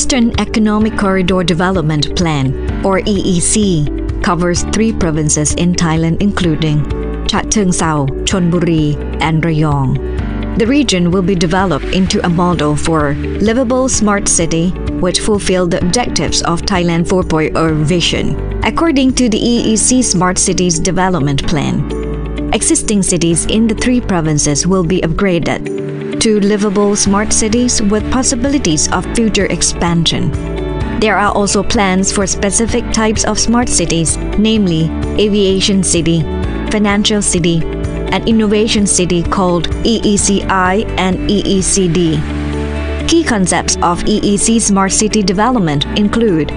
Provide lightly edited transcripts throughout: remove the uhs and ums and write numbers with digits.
Eastern Economic Corridor Development Plan, or EEC, covers 3 provinces in Thailand including Chhat Cheong Sao, Chonburi, and Rayong. The region will be developed into a model for livable smart city which fulfill the objectives of Thailand 4.0 vision. According to the EEC Smart Cities Development Plan, existing cities in the 3 provinces will be upgraded to livable smart cities with possibilities of future expansion. There are also plans for specific types of smart cities, namely Aviation City, Financial City, and Innovation City called EECI and EECD. Key concepts of EEC Smart City Development include: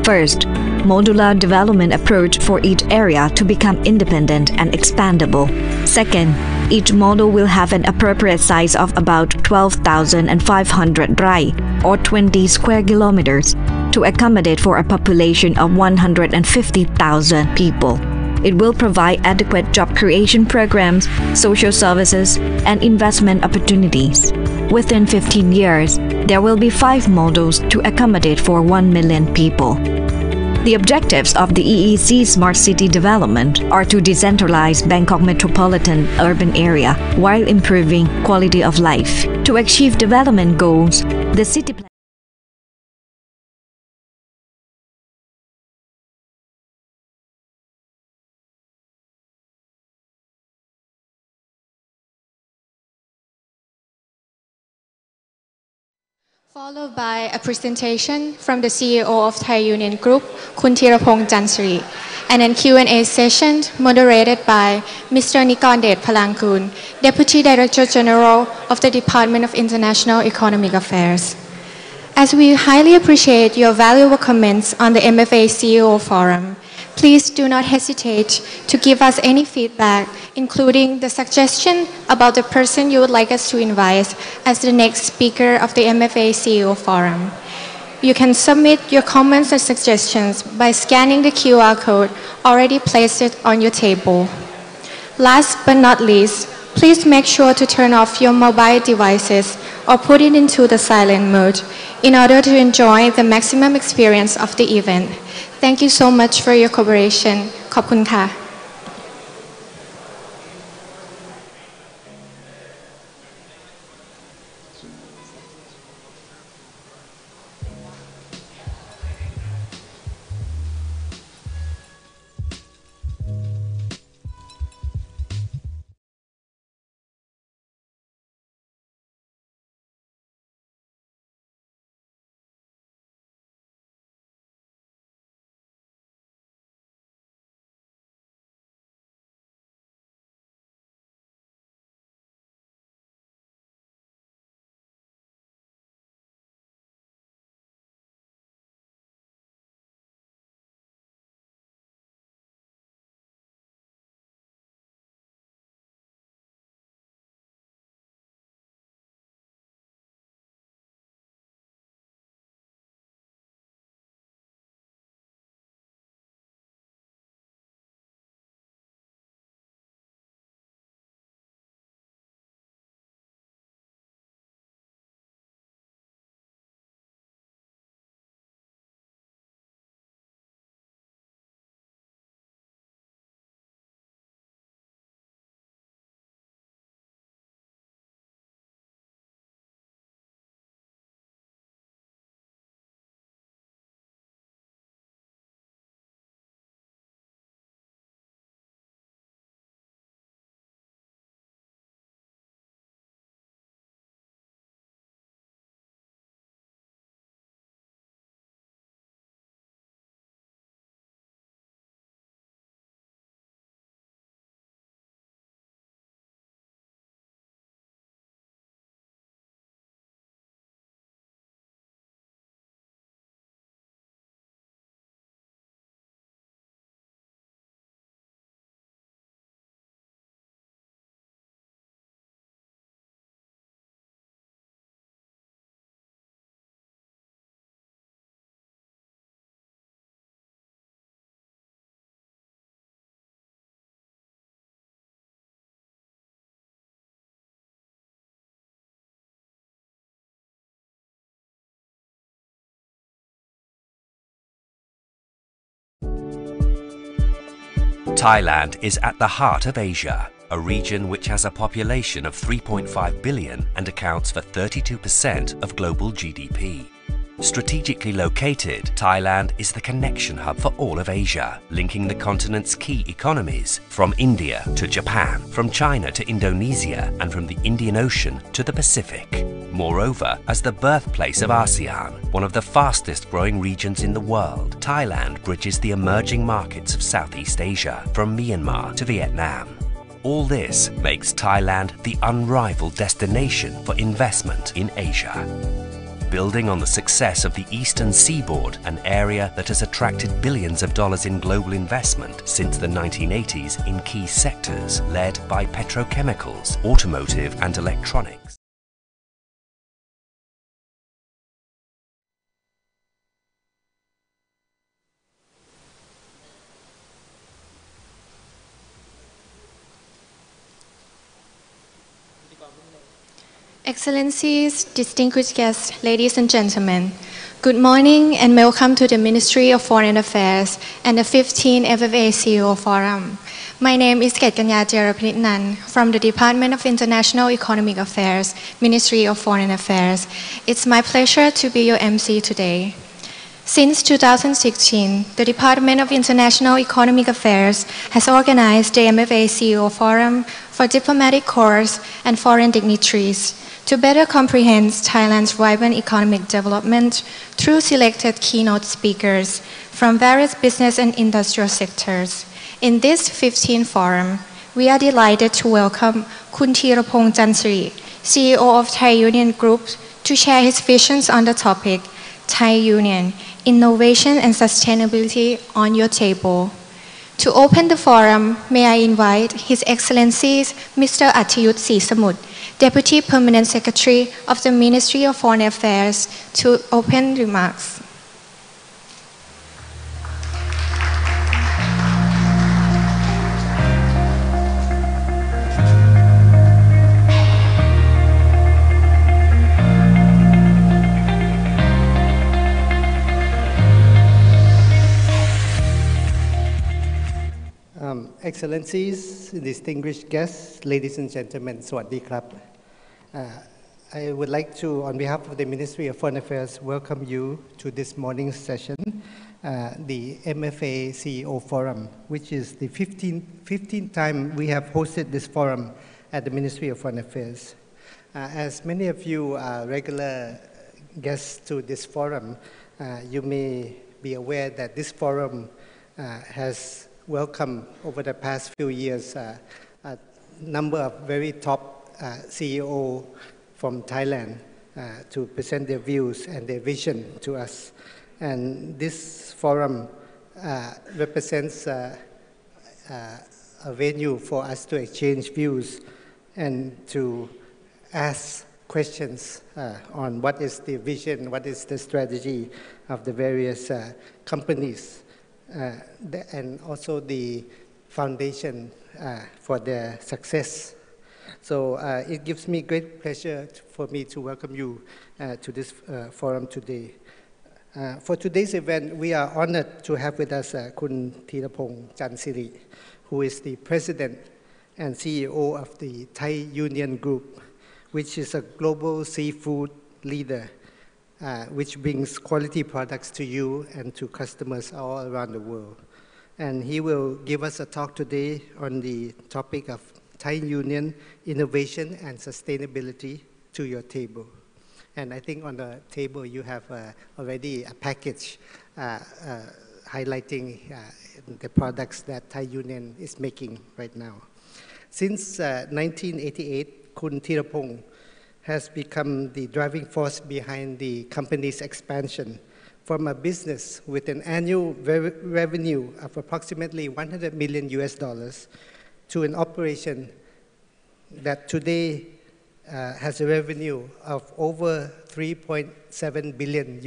First, modular development approach for each area to become independent and expandable. Second, each model will have an appropriate size of about 12,500 rai, or 20 square kilometers, to accommodate for a population of 150,000 people. It will provide adequate job creation programs, social services, and investment opportunities. Within 15 years, there will be 5 models to accommodate for 1 million people. The objectives of the EEC Smart City Development are to decentralize Bangkok metropolitan urban area while improving quality of life. To achieve development goals, the city plan followed by a presentation from the CEO of Thai Union Group, Kun Thirapong Jansri, and a Q&A session moderated by Mr. Nikondet Palangkun, Deputy Director General of the Department of International Economic Affairs. As we highly appreciate your valuable comments on the MFA CEO Forum, please do not hesitate to give us any feedback, including the suggestion about the person you would like us to invite as the next speaker of the MFA CEO Forum. You can submit your comments and suggestions by scanning the QR code already placed on your table. Last but not least, please make sure to turn off your mobile devices or put it into the silent mode in order to enjoy the maximum experience of the event. Thank you so much for your cooperation. ขอบคุณค่ะ Thailand is at the heart of Asia, a region which has a population of 3.5 billion and accounts for 32% of global GDP. Strategically located, Thailand is the connection hub for all of Asia, linking the continent's key economies from India to Japan, from China to Indonesia, and from the Indian Ocean to the Pacific. Moreover, as the birthplace of ASEAN, one of the fastest growing regions in the world, Thailand bridges the emerging markets of Southeast Asia, from Myanmar to Vietnam. All this makes Thailand the unrivaled destination for investment in Asia. Building on the success of the Eastern Seaboard, an area that has attracted billions of dollars in global investment since the 1980s in key sectors led by petrochemicals, automotive and electronics. Excellencies, distinguished guests, ladies and gentlemen, good morning and welcome to the Ministry of Foreign Affairs and the 15th MFA CEO Forum. My name is Ketganya Jerapinitnan from the Department of International Economic Affairs, Ministry of Foreign Affairs. It's my pleasure to be your MC today. Since 2016, the Department of International Economic Affairs has organized the MFA CEO Forum for diplomatic corps and foreign dignitaries to better comprehend Thailand's vibrant economic development through selected keynote speakers from various business and industrial sectors. In this 15th forum, we are delighted to welcome Kun Thirapong Chansiri, CEO of Thai Union Group, to share his visions on the topic Thai Union, Innovation and Sustainability on your table. To open the forum, may I invite His Excellencies Mr. Athiyut Srisamut, Deputy Permanent Secretary of the Ministry of Foreign Affairs, to open remarks. Excellencies, distinguished guests, ladies and gentlemen, สวัสดีครับ I would like to, on behalf of the Ministry of Foreign Affairs, welcome you to this morning's session, the MFA CEO Forum, which is the 15th time we have hosted this forum at the Ministry of Foreign Affairs. As many of you are regular guests to this forum, you may be aware that this forum has welcomed over the past few years a number of very top CEO from Thailand to present their views and their vision to us. And this forum represents a venue for us to exchange views and to ask questions on what is the vision, what is the strategy of the various companies, and also the foundation for their success. So it gives me great pleasure for me to welcome you to this forum today. For today's event, we are honored to have with us Kun Thirapong Chansiri, who is the President and CEO of the Thai Union Group, which is a global seafood leader which brings quality products to you and to customers all around the world. And he will give us a talk today on the topic of Thai Union, Innovation and Sustainability to your table. And I think on the table you have already a package highlighting the products that Thai Union is making right now. Since 1988, Kun Thirapong has become the driving force behind the company's expansion from a business with an annual revenue of approximately $100 million to an operation that today has a revenue of over $3.7 billion.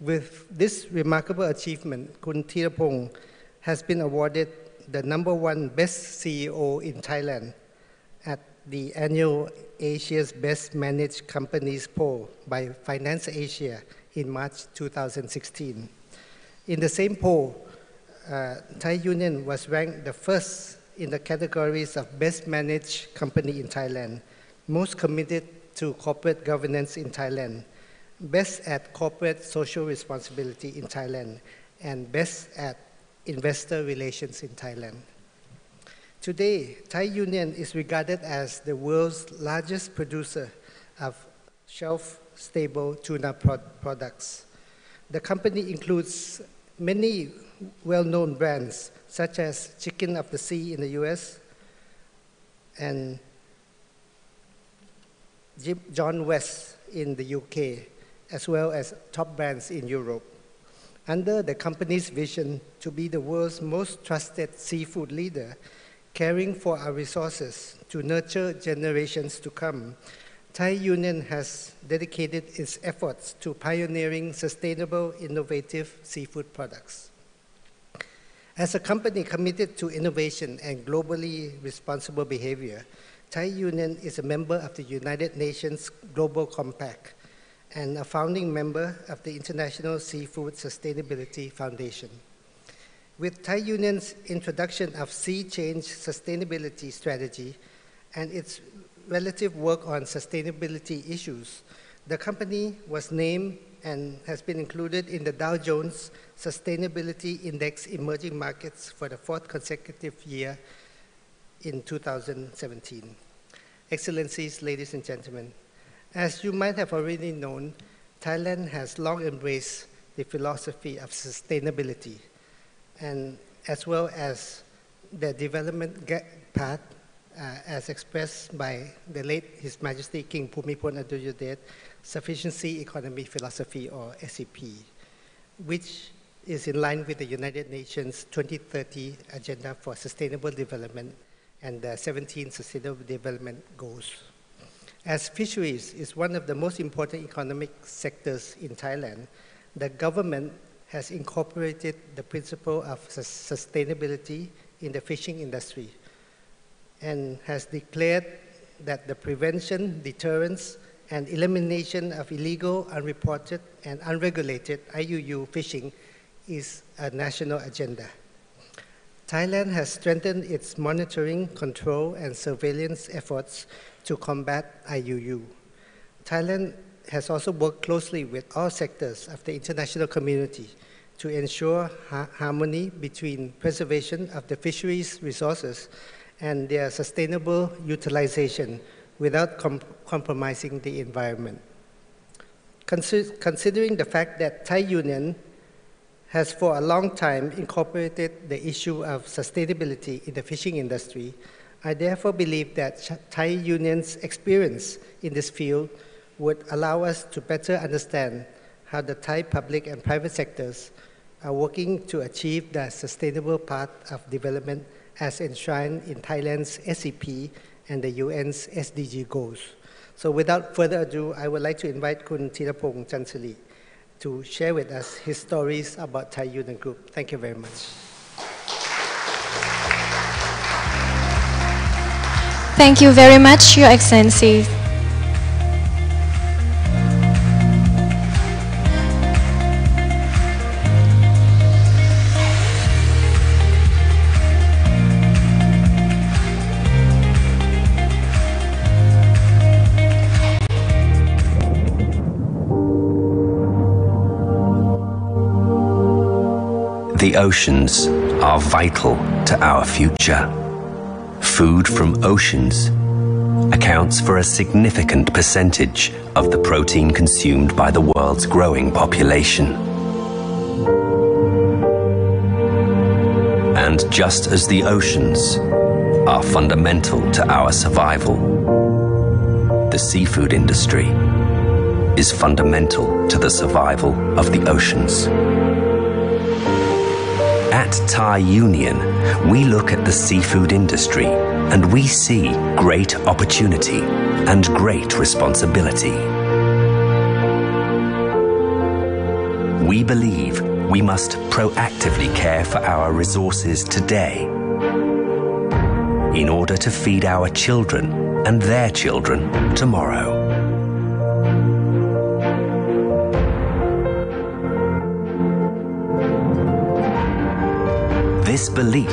With this remarkable achievement, Kun Thirapong has been awarded the #1 Best CEO in Thailand at the annual Asia's Best Managed Companies poll by Finance Asia in March 2016. In the same poll, Thai Union was ranked the first in the categories of Best Managed Company in Thailand, Most Committed to Corporate Governance in Thailand, Best at Corporate Social Responsibility in Thailand, and Best at Investor Relations in Thailand. Today, Thai Union is regarded as the world's largest producer of shelf-stable tuna products. The company includes many well-known brands such as Chicken of the Sea in the US and John West in the UK, as well as top brands in Europe. Under the company's vision to be the world's most trusted seafood leader, caring for our resources to nurture generations to come, Thai Union has dedicated its efforts to pioneering sustainable, innovative seafood products. As a company committed to innovation and globally responsible behavior, Thai Union is a member of the United Nations Global Compact and a founding member of the International Seafood Sustainability Foundation. With Thai Union's introduction of Sea Change Sustainability Strategy and its relative work on sustainability issues, the company was named and has been included in the Dow Jones Sustainability Index Emerging Markets for the fourth consecutive year in 2017. Excellencies, ladies and gentlemen, as you might have already known, Thailand has long embraced the philosophy of sustainability, and as well as the development path as expressed by the late His Majesty King Bhumibol Adulyadej, Sufficiency Economy Philosophy, or SEP, which is in line with the United Nations 2030 Agenda for Sustainable Development and the 17 Sustainable Development Goals. As fisheries is one of the most important economic sectors in Thailand, the government has incorporated the principle of sustainability in the fishing industry and has declared that the prevention, deterrence, and elimination of illegal, unreported, and unregulated IUU fishing is a national agenda. Thailand has strengthened its monitoring, control, and surveillance efforts to combat IUU. Thailand has also worked closely with all sectors of the international community to ensure harmony between preservation of the fisheries resources and their sustainable utilization without compromising the environment. Considering the fact that Thai Union has for a long time incorporated the issue of sustainability in the fishing industry, I therefore believe that Thai Union's experience in this field would allow us to better understand how the Thai public and private sectors are working to achieve the sustainable path of development as enshrined in Thailand's SEP and the UN's SDG goals. So without further ado, I would like to invite Kun Thirapong Chansiri to share with us his stories about Thai Union Group. Thank you very much. Thank you very much, Your Excellency. The oceans are vital to our future. Food from oceans accounts for a significant percentage of the protein consumed by the world's growing population. And just as the oceans are fundamental to our survival, the seafood industry is fundamental to the survival of the oceans. At Thai Union, we look at the seafood industry and we see great opportunity and great responsibility. We believe we must proactively care for our resources today in order to feed our children and their children tomorrow. This belief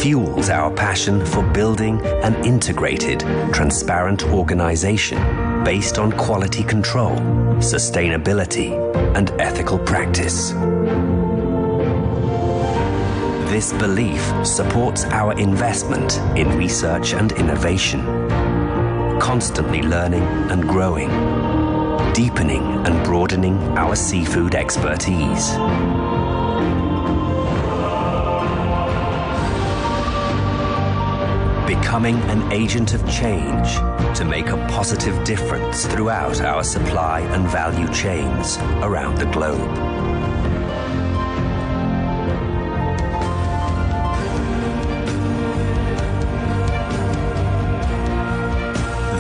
fuels our passion for building an integrated, transparent organization based on quality control, sustainability, and ethical practice. This belief supports our investment in research and innovation, constantly learning and growing, deepening and broadening our seafood expertise. Becoming an agent of change to make a positive difference throughout our supply and value chains around the globe.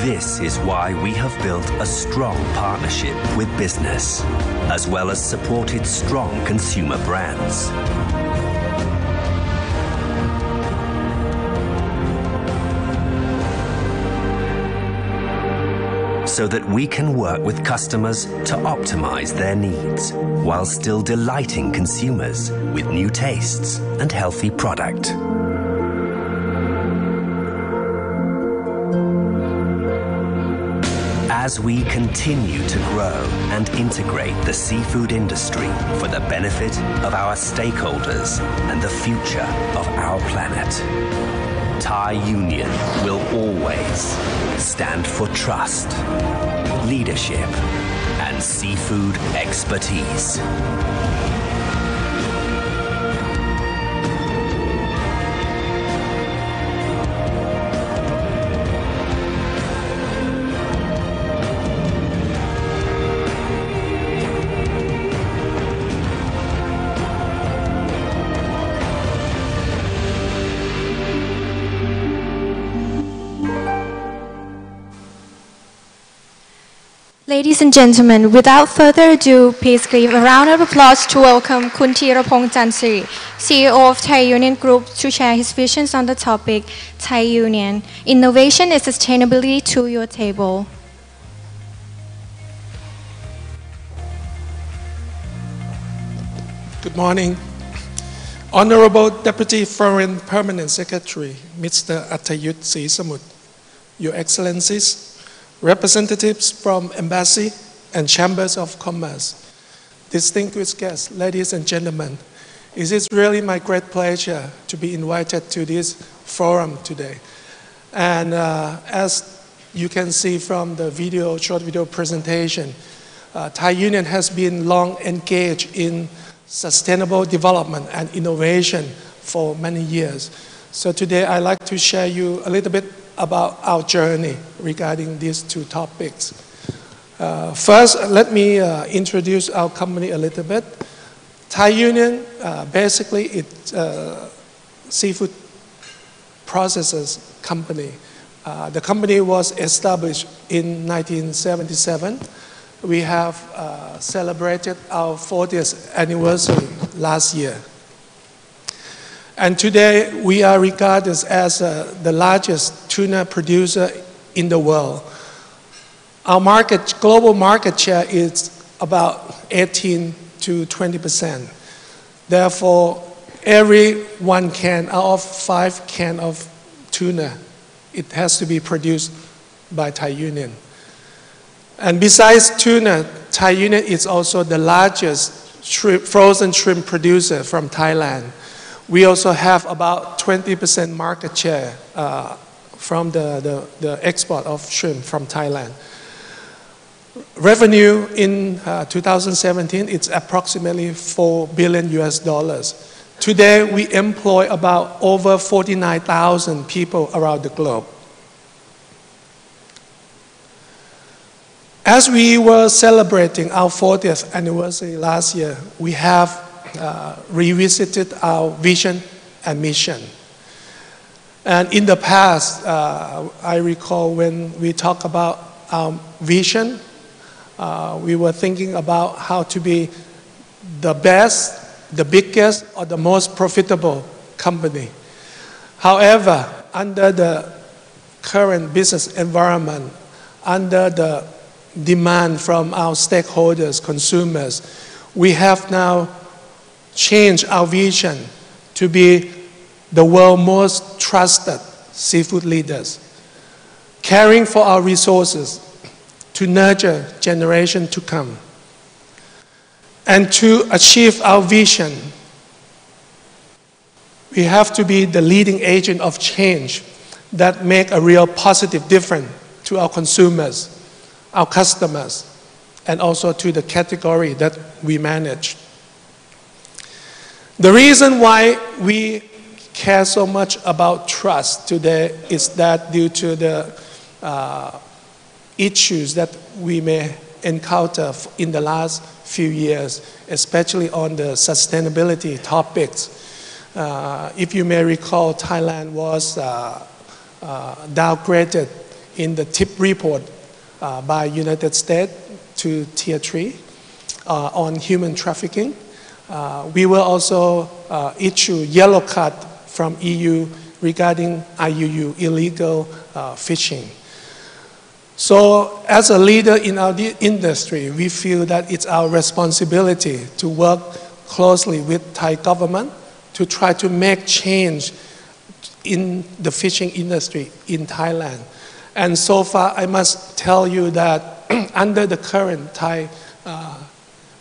This is why we have built a strong partnership with business, as well as supported strong consumer brands. So that we can work with customers to optimize their needs, while still delighting consumers with new tastes and healthy product. As we continue to grow and integrate the seafood industry for the benefit of our stakeholders and the future of our planet, Thai Union will always stand for trust, leadership, and seafood expertise. Ladies and gentlemen, without further ado, please give a round of applause to welcome Kun Tirapong Chansiri, CEO of Thai Union Group, to share his visions on the topic Thai Union, Innovation and Sustainability to your table. Good morning. Honorable Deputy Foreign Permanent Secretary, Mr. Attayut Srisamut, Your Excellencies, representatives from Embassy and Chambers of Commerce, distinguished guests, ladies and gentlemen, it is really my great pleasure to be invited to this forum today. And as you can see from the short video presentation, Thai Union has been long engaged in sustainable development and innovation for many years. So today I'd like to share you a little bit about our journey regarding these two topics. First, let me introduce our company a little bit. Thai Union, basically it's a seafood processors company. The company was established in 1977. We have celebrated our 40th anniversary last year. And today, we are regarded as the largest tuna producer in the world. Our global market share is about 18 to 20%. Therefore, every 1 can out of 5 cans of tuna, it has to be produced by Thai Union. And besides tuna, Thai Union is also the largest frozen shrimp producer from Thailand. We also have about 20% market share from the export of shrimp from Thailand. Revenue in 2017, it's approximately $4 billion. Today, we employ about over 49,000 people around the globe. As we were celebrating our 40th anniversary last year, we have revisited our vision and mission. And in the past, I recall when we talk about our vision, we were thinking about how to be the best, the biggest, or the most profitable company. However, under the current business environment, under the demand from our stakeholders, consumers, we have now changed our vision to be the world's most trusted seafood leaders, caring for our resources to nurture generations to come. And to achieve our vision, we have to be the leading agent of change that make a real positive difference to our consumers, our customers, and also to the category that we manage. The reason why we care so much about trust today is that due to the issues that we may encounter in the last few years, especially on the sustainability topics. If you may recall, Thailand was downgraded in the TIP report by United States to Tier 3 on human trafficking. We will also issue yellow card from EU regarding IUU, illegal fishing. So as a leader in our industry, we feel that it's our responsibility to work closely with Thai government to try to make change in the fishing industry in Thailand. And so far, I must tell you that under the current Thai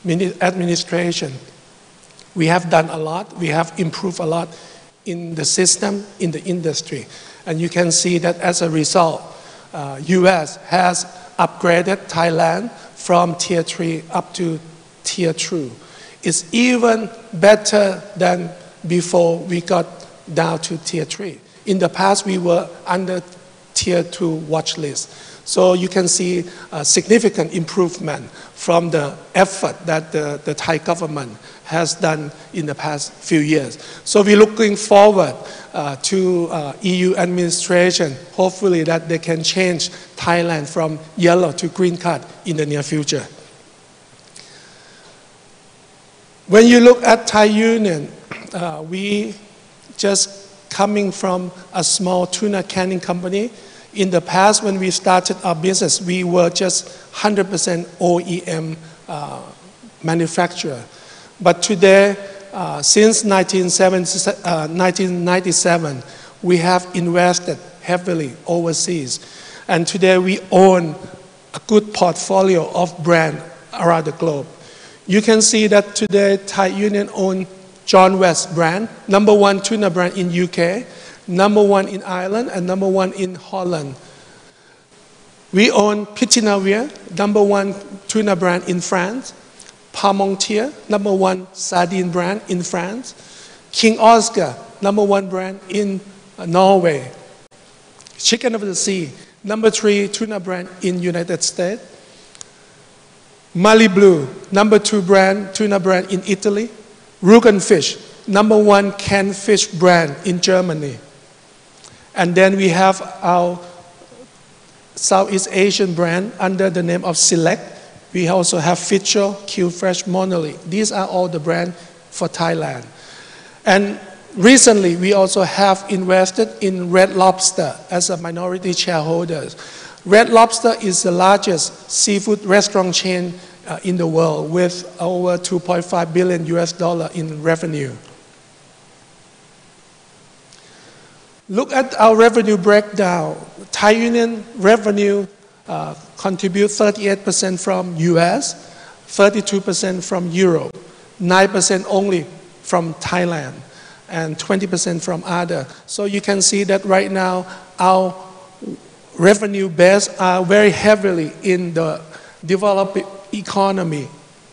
administration, we have done a lot. We have improved a lot in the system, in the industry. And you can see that as a result, US has upgraded Thailand from Tier 3 up to Tier 2. It's even better than before we got down to Tier 3. In the past, we were under Tier 2 watch list. So you can see a significant improvement from the effort that the Thai government has done in the past few years. So we're looking forward to EU administration, hopefully that they can change Thailand from yellow to green card in the near future. When you look at Thai Union, we just coming from a small tuna canning company. In the past, when we started our business, we were just 100% OEM manufacturer. But today, since 1997, we have invested heavily overseas. And today, we own a good portfolio of brands around the globe. You can see that today, Thai Union owns John West brand, #1 tuna brand in UK, #1 in Ireland, and #1 in Holland. We own Pitinavir, #1 tuna brand in France, Parmentier, #1 sardine brand in France, King Oscar, #1 brand in Norway, Chicken of the Sea, #3 tuna brand in United States, Mali Blue, #2 brand, tuna brand in Italy, Rugen Fish, #1 canned fish brand in Germany. And then we have our Southeast Asian brand under the name of Select. We also have Fisher, Q Fresh, Monolith. These are all the brands for Thailand. And recently, we also have invested in Red Lobster as a minority shareholder. Red Lobster is the largest seafood restaurant chain in the world with over $2.5 billion in revenue. Look at our revenue breakdown. Thai Union revenue contributes 38% from US, 32% from Europe, 9% only from Thailand, and 20% from other. So you can see that right now our revenue base are very heavily in the developed economy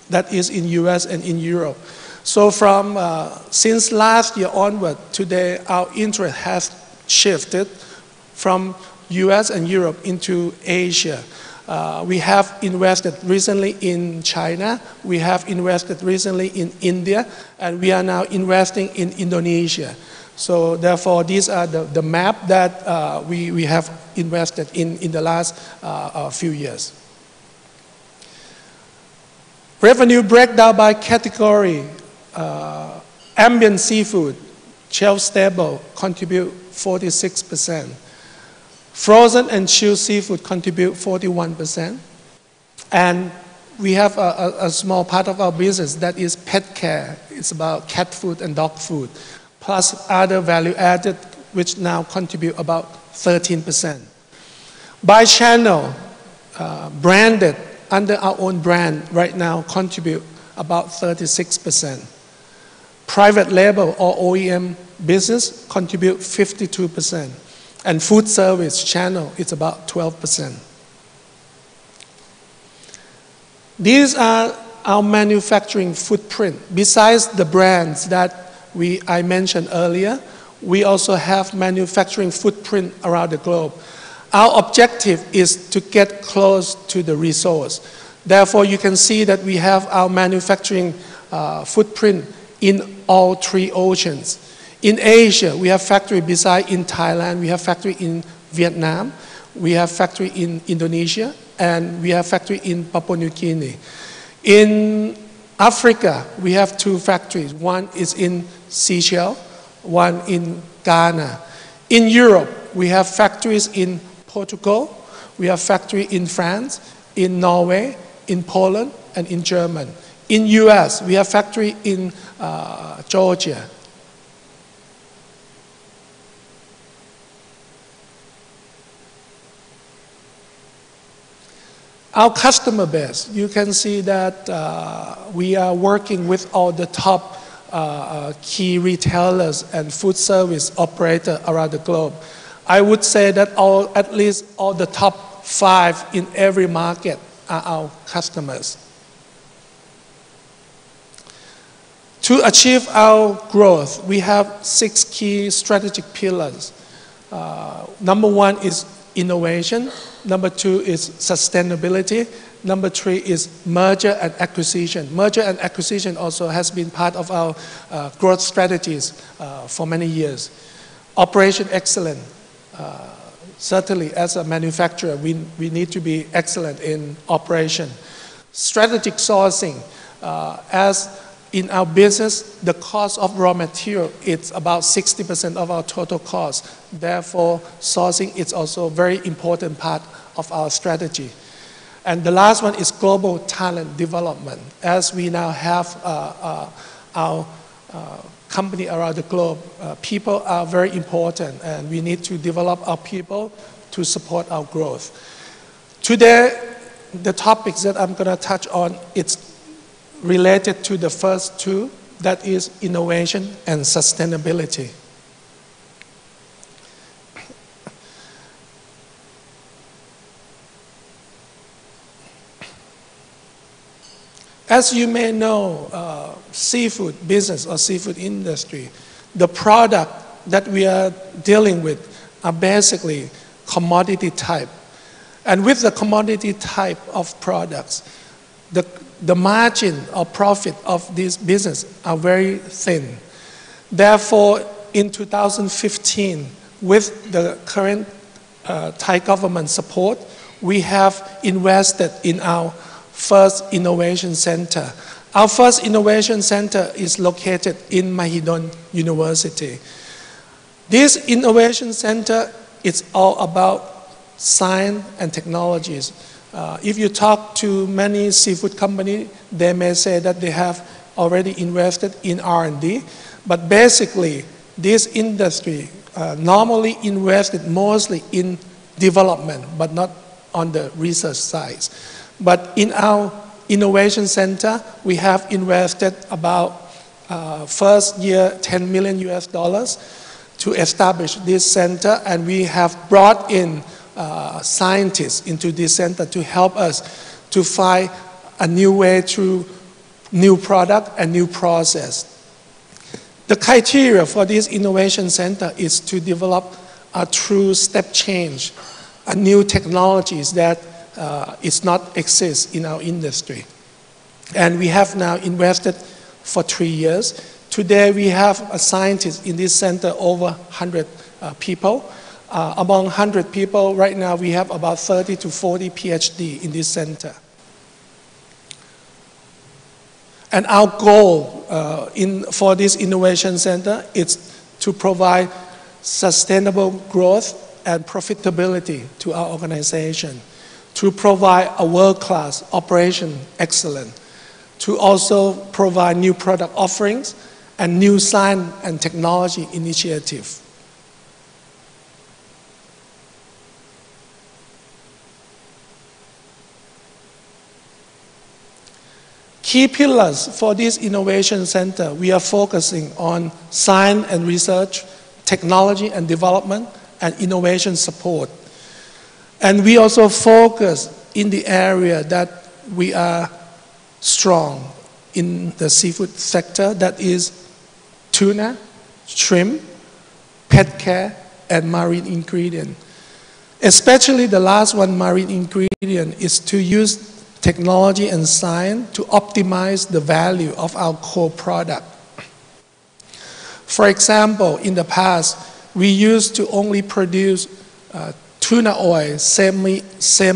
that is in US and in Europe. So from since last year onward, today our interest has shifted from US and Europe into Asia. We have invested recently in China, we have invested recently in India, and we are now investing in Indonesia. So therefore, these are the map that we have invested in the last few years. Revenue breakdown by category. Ambient seafood, shelf stable, contribute 46%. Frozen and chilled seafood contribute 41%. And we have a small part of our business that is pet care. It's about cat food and dog food. plus other value added, which now contribute about 13%. By channel, branded under our own brand right now contribute about 36%. Private label or OEM business contribute 52%. And food service channel is about 12%. These are our manufacturing footprint. Besides the brands that I mentioned earlier, we also have manufacturing footprint around the globe. Our objective is to get close to the resource. Therefore, you can see that we have our manufacturing footprint in all three oceans. In Asia, we have factory beside in Thailand, we have factory in Vietnam, we have factory in Indonesia, and we have factory in Papua New Guinea. In Africa, we have two factories. One is in Seychelles, one in Ghana. In Europe, we have factories in Portugal, we have factory in France, in Norway, in Poland, and in Germany. In US, we have factory in Georgia. Our customer base, you can see that we are working with all the top key retailers and food service operators around the globe. I would say that at least all the top 5 in every market are our customers. To achieve our growth, we have 6 key strategic pillars. Number 1 is innovation. Number 2 is sustainability. Number 3 is merger and acquisition. Merger and acquisition also has been part of our growth strategies for many years. Operation excellence. Certainly, as a manufacturer, we need to be excellent in operation. Strategic sourcing. As in our business, the cost of raw material is about 60% of our total cost. Therefore, sourcing is also a very important part of our strategy. And the last one is global talent development. As we now have our company around the globe, people are very important, and we need to develop our people to support our growth. Today, the topics that I'm going to touch on, it's related to the first 2, that is innovation and sustainability. As you may know, seafood business or seafood industry, the product that we are dealing with are basically commodity type. And with the commodity type of products, the margin or profit of this business are very thin. Therefore, in 2015, with the current Thai government support, we have invested in our first innovation center. Our first innovation center is located in Mahidol University. This innovation center is all about science and technologies. If you talk to many seafood companies, they may say that they have already invested in R&D, but basically this industry normally invested mostly in development, but not on the research side. But in our innovation center, we have invested about first year $10 million to establish this center, and we have brought in scientists into this center to help us to find a new way through new product and new process. The criteria for this innovation center is to develop a true step change, a new technologies that is not exist in our industry. And we have now invested for 3 years. Today we have a scientist in this center, over 100 people. Among 100 people, right now we have about 30 to 40 PhD in this center. And our goal for this innovation center is to provide sustainable growth and profitability to our organization, to provide a world-class operation excellence, to also provide new product offerings, and new science and technology initiative. Key pillars for this innovation center, we are focusing on science and research, technology and development, and innovation support. And we also focus in the area that we are strong in the seafood sector, that is tuna, shrimp, pet care, and marine ingredient. Especially the last one, marine ingredient, is to use technology and science to optimize the value of our core product. For example, in the past, we used to only produce tuna oil, semi-refined,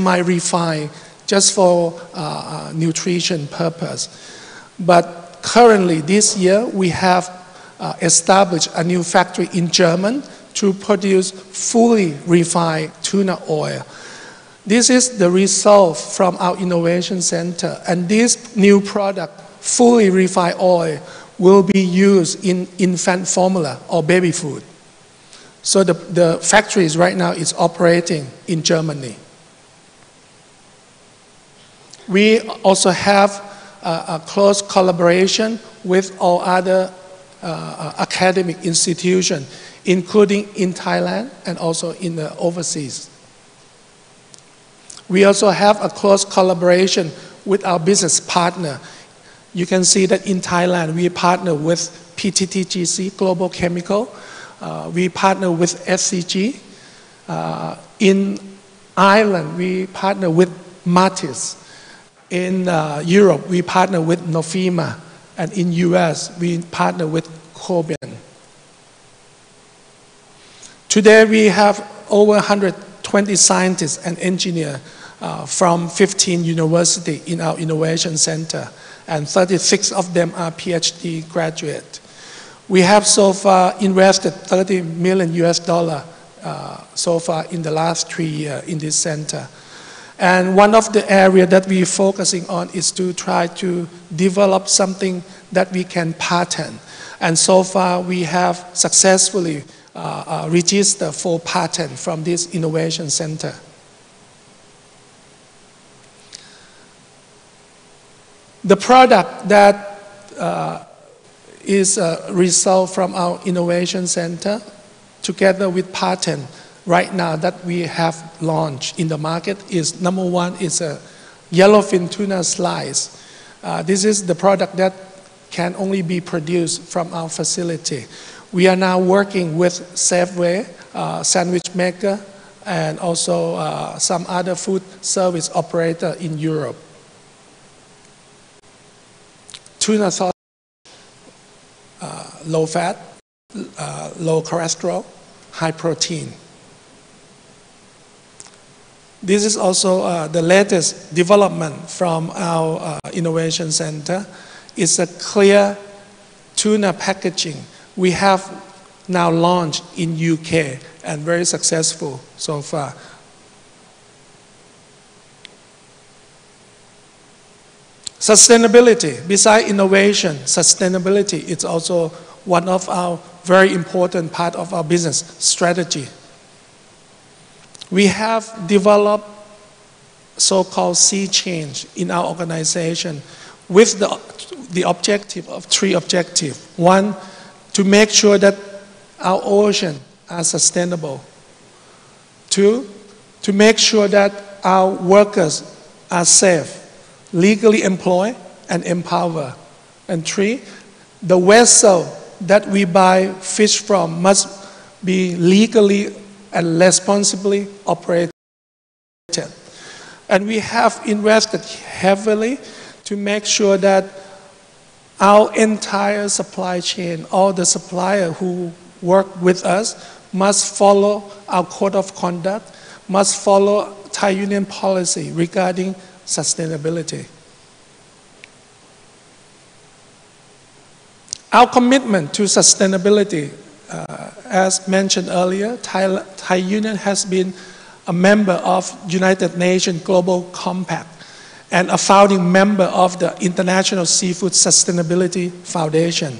just for nutrition purpose. But currently, this year, we have established a new factory in Germany to produce fully refined tuna oil. This is the result from our innovation center, and this new product, fully refined oil, will be used in infant formula or baby food. So the factory right now is operating in Germany. We also have a close collaboration with all other academic institutions, including in Thailand and also in the overseas. We also have a close collaboration with our business partner. You can see that in Thailand, we partner with PTTGC, Global Chemical. We partner with SCG. In Ireland, we partner with Matis. In Europe, we partner with Nofima. And in US, we partner with Coben. Today, we have over 120 scientists and engineers from 15 universities in our innovation center, and 36 of them are PhD graduates. We have so far invested $30 million so far in the last 3 years in this center. And one of the areas that we're focusing on is to try to develop something that we can patent. And so far, we have successfully registered 4 patents from this innovation center. The product that is a result from our innovation center, together with patent right now that we have launched in the market, is number one is a yellowfin tuna slice. This is the product that can only be produced from our facility. We are now working with Safeway, sandwich maker, and also some other food service operator in Europe. Tuna sauce, low fat, low cholesterol, high protein. This is also the latest development from our innovation center. It's a clear tuna packaging. We have now launched in UK and very successful so far. Sustainability, besides innovation, sustainability is also one of our very important part of our business strategy. We have developed so-called sea change in our organization with the objective of 3 objectives. 1, to make sure that our oceans are sustainable. 2, to make sure that our workers are safe, legally employed and empowered. And 3, the vessel that we buy fish from must be legally and responsibly operated. And we have invested heavily to make sure that our entire supply chain, all the suppliers who work with us, must follow our code of conduct, must follow Thai Union policy regarding sustainability. Our commitment to sustainability, as mentioned earlier, Thai Union has been a member of United Nations Global Compact and a founding member of the International Seafood Sustainability Foundation.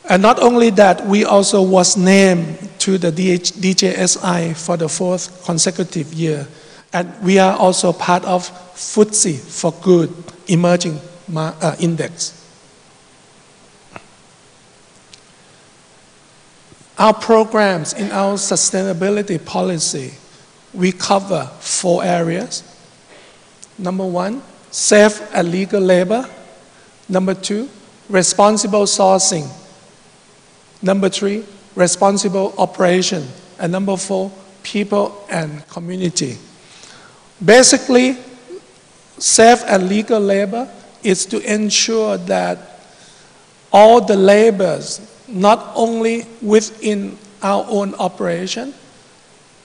And not only that, we also was named to the DJSI for the 4th consecutive year. And we are also part of FTSE for Good Emerging Index. Our programs in our sustainability policy, we cover 4 areas. Number 1, safe and legal labor. Number 2, responsible sourcing. Number 3, responsible operation. And number 4, people and community. Basically, safe and legal labor is to ensure that all the labors, not only within our own operation,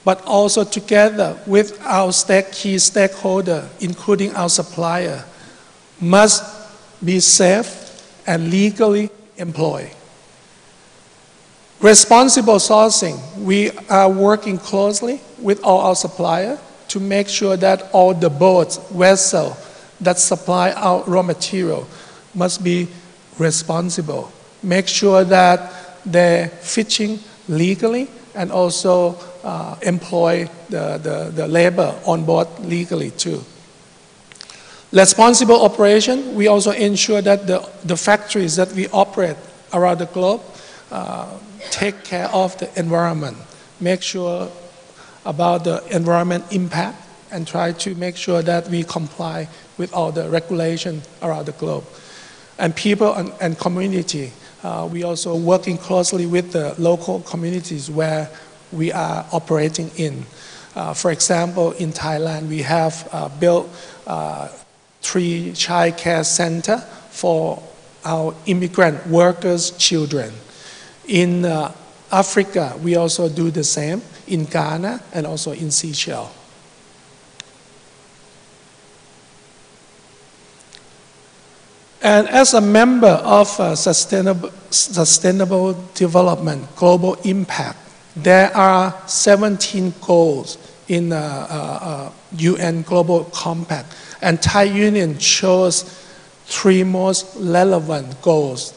but also together with our key stakeholder, including our supplier, must be safe and legally employed. Responsible sourcing, we are working closely with all our suppliers to make sure that all the boats, vessels that supply our raw material must be responsible. Make sure that they're fishing legally and also employ the labor on board legally too. Responsible operation, we also ensure that the factories that we operate around the globe take care of the environment, make sure about the environment impact, and try to make sure that we comply with all the regulations around the globe. And people and community, we also working closely with the local communities where we are operating in. For example, in Thailand, we have built 3 child care centers for our immigrant workers' children. In Africa, we also do the same in Ghana and also in Seychelles. And as a member of Sustainable Development Global Impact, there are 17 goals in UN Global Compact, and Thai Union chose 3 most relevant goals.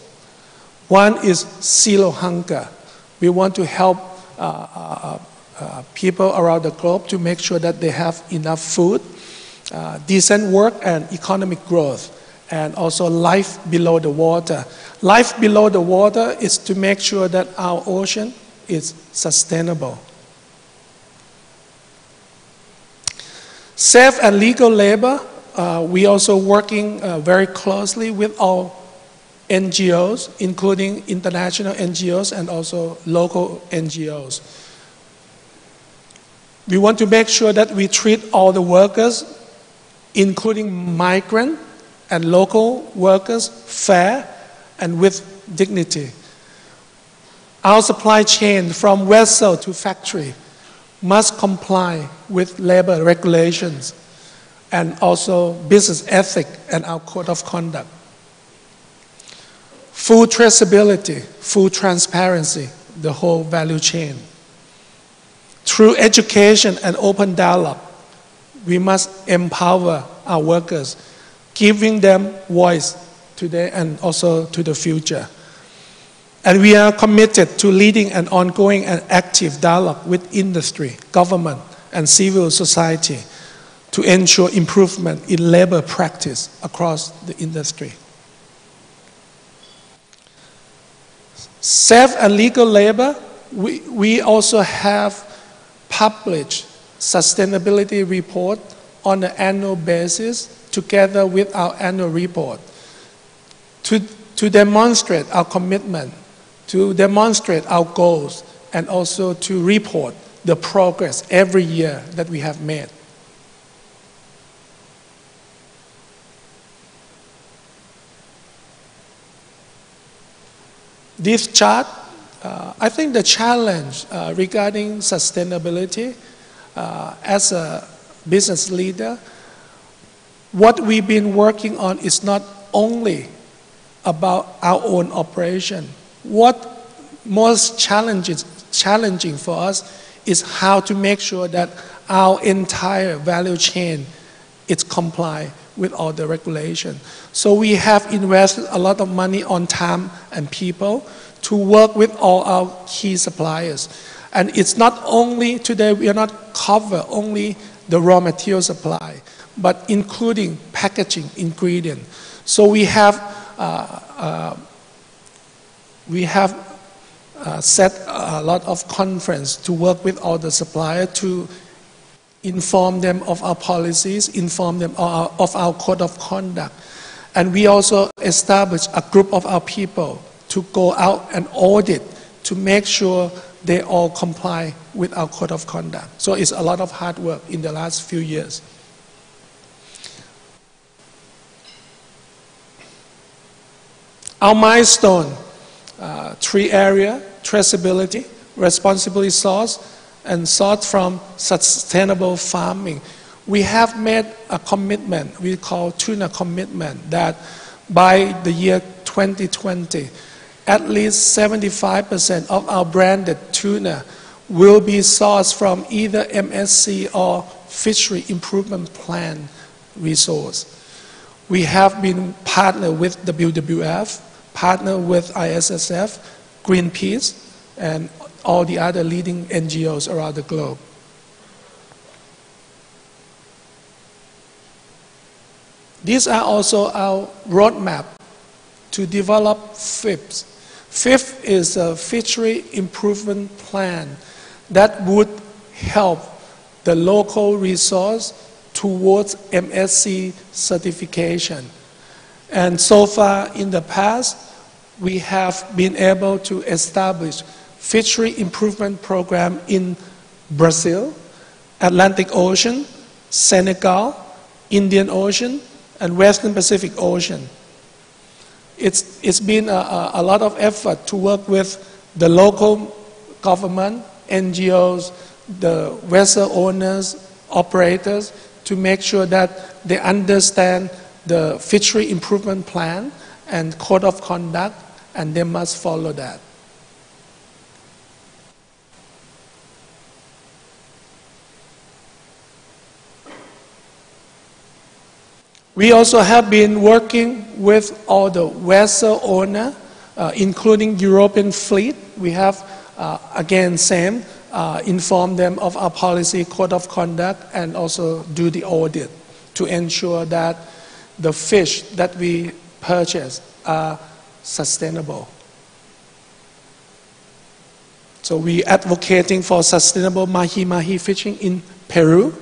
One is zero hunger. We want to help people around the globe to make sure that they have enough food, decent work and economic growth, and also life below the water. Life below the water is to make sure that our ocean is sustainable. Safe and legal labor, we also working very closely with our NGOs, including international NGOs and also local NGOs. We want to make sure that we treat all the workers, including migrant and local workers, fair and with dignity. Our supply chain from vessel to factory must comply with labor regulations and also business ethic and our code of conduct. Food traceability, food transparency, the whole value chain. Through education and open dialogue, we must empower our workers, giving them voice today and also to the future. And we are committed to leading an ongoing and active dialogue with industry, government, and civil society to ensure improvement in labor practice across the industry. Safe and legal labor, we also have published sustainability report on an annual basis together with our annual report to demonstrate our commitment, to demonstrate our goals, and also to report the progress every year that we have made. This chart, I think the challenge regarding sustainability as a business leader, what we've been working on is not only about our own operation. What most challenging for us is how to make sure that our entire value chain is comply with all the regulation. So we have invested a lot of money on time and people to work with all our key suppliers. And it's not only today, we are not cover only the raw material supply, but including packaging ingredient. So we have set a lot of conference to work with all the suppliers to inform them of our policies, inform them of our code of conduct. And we also established a group of our people to go out and audit to make sure they all comply with our code of conduct. So it's a lot of hard work in the last few years. Our milestone, 3 areas: traceability, responsibly sourced, and sourced from sustainable farming. We have made a commitment, we call tuna commitment, that by the year 2020, at least 75% of our branded tuna will be sourced from either MSC or Fishery Improvement Plan resource. We have been partnered with WWF, partnered with ISSF, Greenpeace, and all the other leading NGOs around the globe. These are also our roadmap to develop FIPS. FIPS is a Fishery Improvement Plan that would help the local resource towards MSC certification. And so far in the past, we have been able to establish Fishery Improvement Program in Brazil, Atlantic Ocean, Senegal, Indian Ocean, and Western Pacific Ocean. It's been a lot of effort to work with the local government, NGOs, the vessel owners, operators, to make sure that they understand the Fishery Improvement Plan and Code of Conduct, and they must follow that. We also have been working with all the vessel owners, including European fleet. We have, again, inform them of our policy, code of conduct, and also do the audit to ensure that the fish that we purchase are sustainable. So we are advocating for sustainable mahi-mahi fishing in Peru.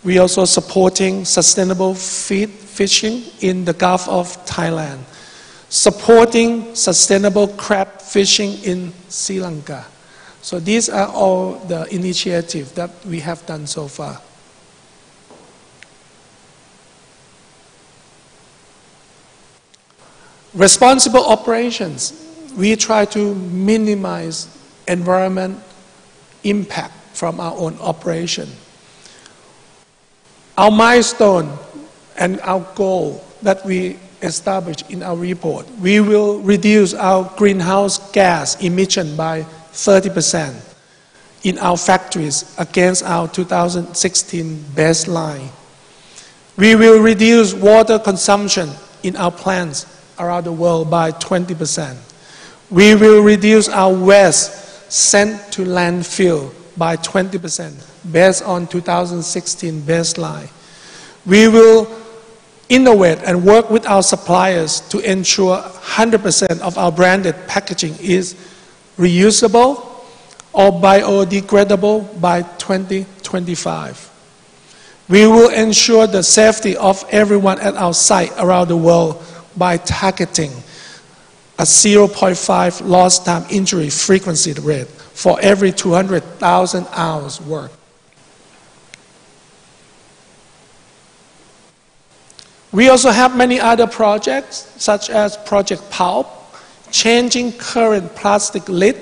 We are also supporting sustainable feed fishing in the Gulf of Thailand, supporting sustainable crab fishing in Sri Lanka. So these are all the initiatives that we have done so far. Responsible operations. We try to minimize environment impact from our own operation. Our milestone and our goal that we established in our report, we will reduce our greenhouse gas emission by 30% in our factories against our 2016 baseline. We will reduce water consumption in our plants around the world by 20%. We will reduce our waste sent to landfill by 20% based on 2016 baseline. We will innovate and work with our suppliers to ensure 100% of our branded packaging is reusable or biodegradable by 2025. We will ensure the safety of everyone at our site around the world by targeting a 0.5 lost time injury frequency rate for every 200,000 hours work. We also have many other projects, such as Project Pulp, changing current plastic lid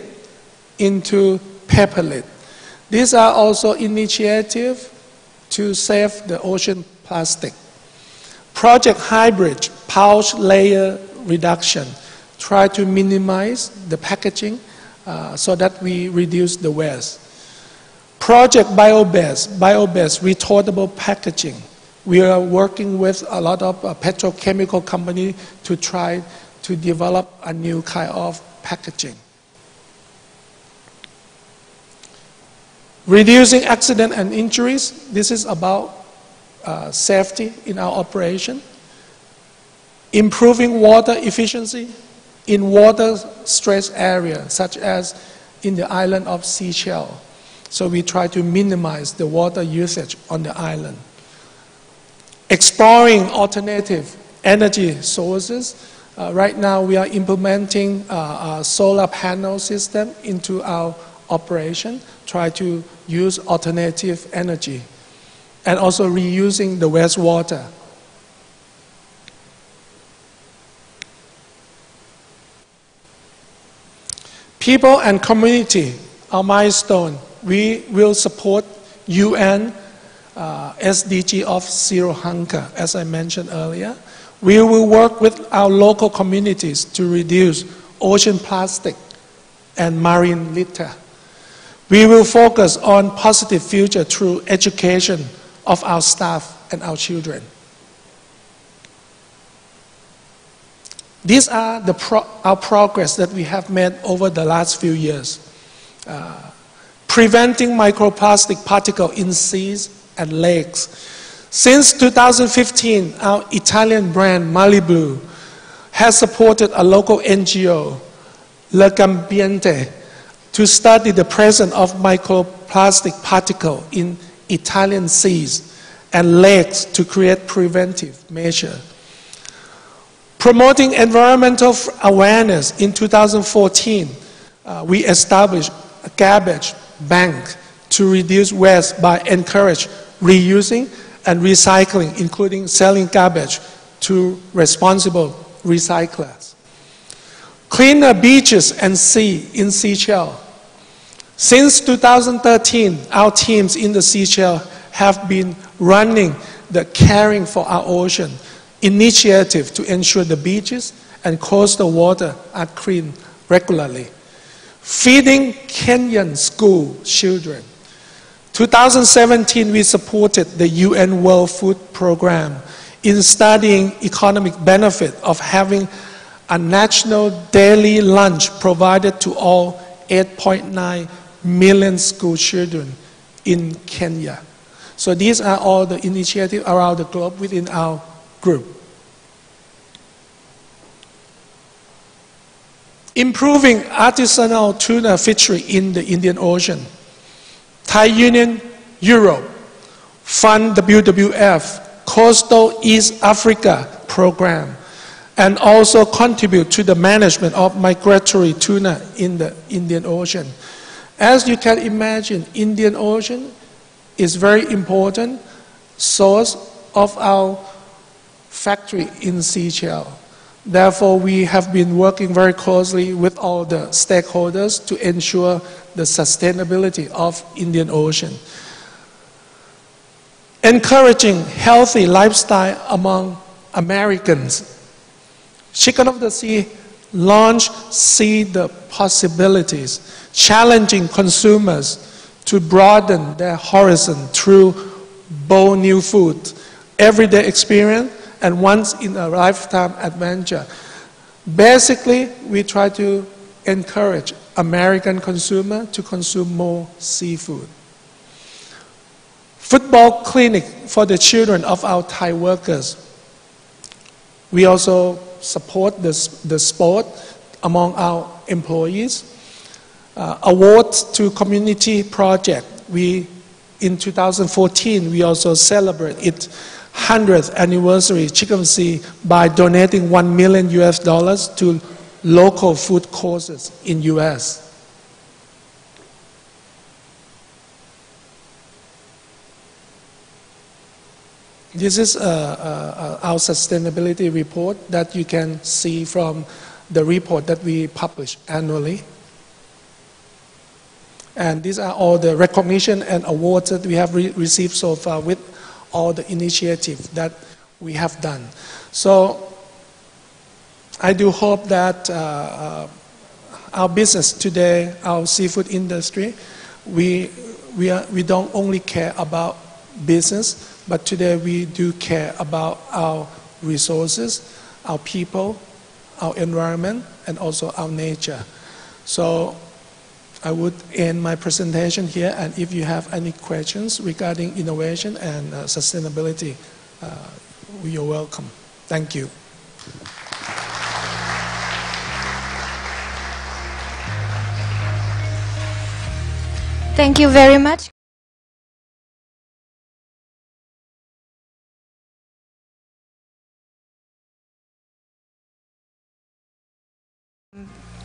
into paper lid. These are also initiatives to save the ocean plastic. Project Hybrid, pouch layer reduction, try to minimize the packaging so that we reduce the waste. Project Biobase, retortable packaging. We are working with a lot of petrochemical companies to try to develop a new kind of packaging. Reducing accident and injuries. This is about safety in our operation. Improving water efficiency in water-stressed areas, such as in the island of Seychelles. So we try to minimize the water usage on the island. Exploring alternative energy sources. Right now we are implementing a solar panel system into our operation, try to use alternative energy, and also reusing the wastewater. People and community, our milestone. We will support UN SDG of Zero Hunger, as I mentioned earlier. We will work with our local communities to reduce ocean plastic and marine litter. We will focus on positive future through education of our staff and our children. These are our progress that we have made over the last few years. Preventing microplastic particles in seas and lakes. Since 2015, our Italian brand Malibu has supported a local NGO, L'Ambiente, to study the presence of microplastic particles in Italian seas and lakes to create preventive measures. Promoting environmental awareness, in 2014, we established a garbage bank to reduce waste by encouraging reusing and recycling, including selling garbage to responsible recyclers. Cleaner beaches and sea in Seychelles. Since 2013, our teams in the Seychelles have been running the Caring for Our Ocean initiative to ensure the beaches and coastal water are clean regularly. Feeding Kenyan school children. 2017, we supported the UN World Food Programme in studying economic benefit of having a national daily lunch provided to all 8.9 million school children in Kenya. So these are all the initiatives around the globe within our group. Improving artisanal tuna fishery in the Indian Ocean. Thai Union Europe fund WWF Coastal East Africa program and also contribute to the management of migratory tuna in the Indian Ocean. As you can imagine, Indian Ocean is very important source of our factory in Seychelles. Therefore, we have been working very closely with all the stakeholders to ensure the sustainability of Indian Ocean. Encouraging healthy lifestyle among Americans. Chicken of the Sea launched See the Possibilities, challenging consumers to broaden their horizon through bold new food, everyday experience, and once in a lifetime adventure. Basically, we try to encourage American consumer to consume more seafood. Football clinic for the children of our Thai workers. We also support the sport among our employees. Awards to community project. In 2014, we also celebrate its 100th anniversary Chicken of the Sea by donating $1 million to local food causes in US. This is our sustainability report that you can see from the report that we publish annually. And these are all the recognition and awards that we have received so far with all the initiatives that we have done. So I do hope that our business today, our seafood industry, we don't only care about business, but today we do care about our resources, our people, our environment, and also our nature. So I would end my presentation here, and if you have any questions regarding innovation and sustainability, you're welcome. Thank you. Thank you very much.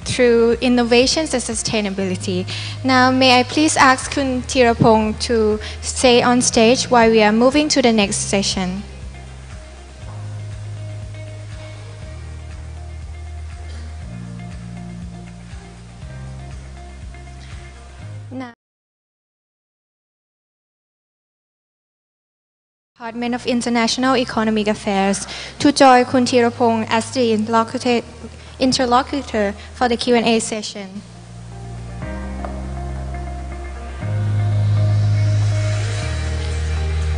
Through innovations and sustainability. Now, may I please ask Kun Tirapong to stay on stage while we are moving to the next session. Now, Department of International Economic Affairs to join Kun Tirapong as the interlocutor for the Q&A session.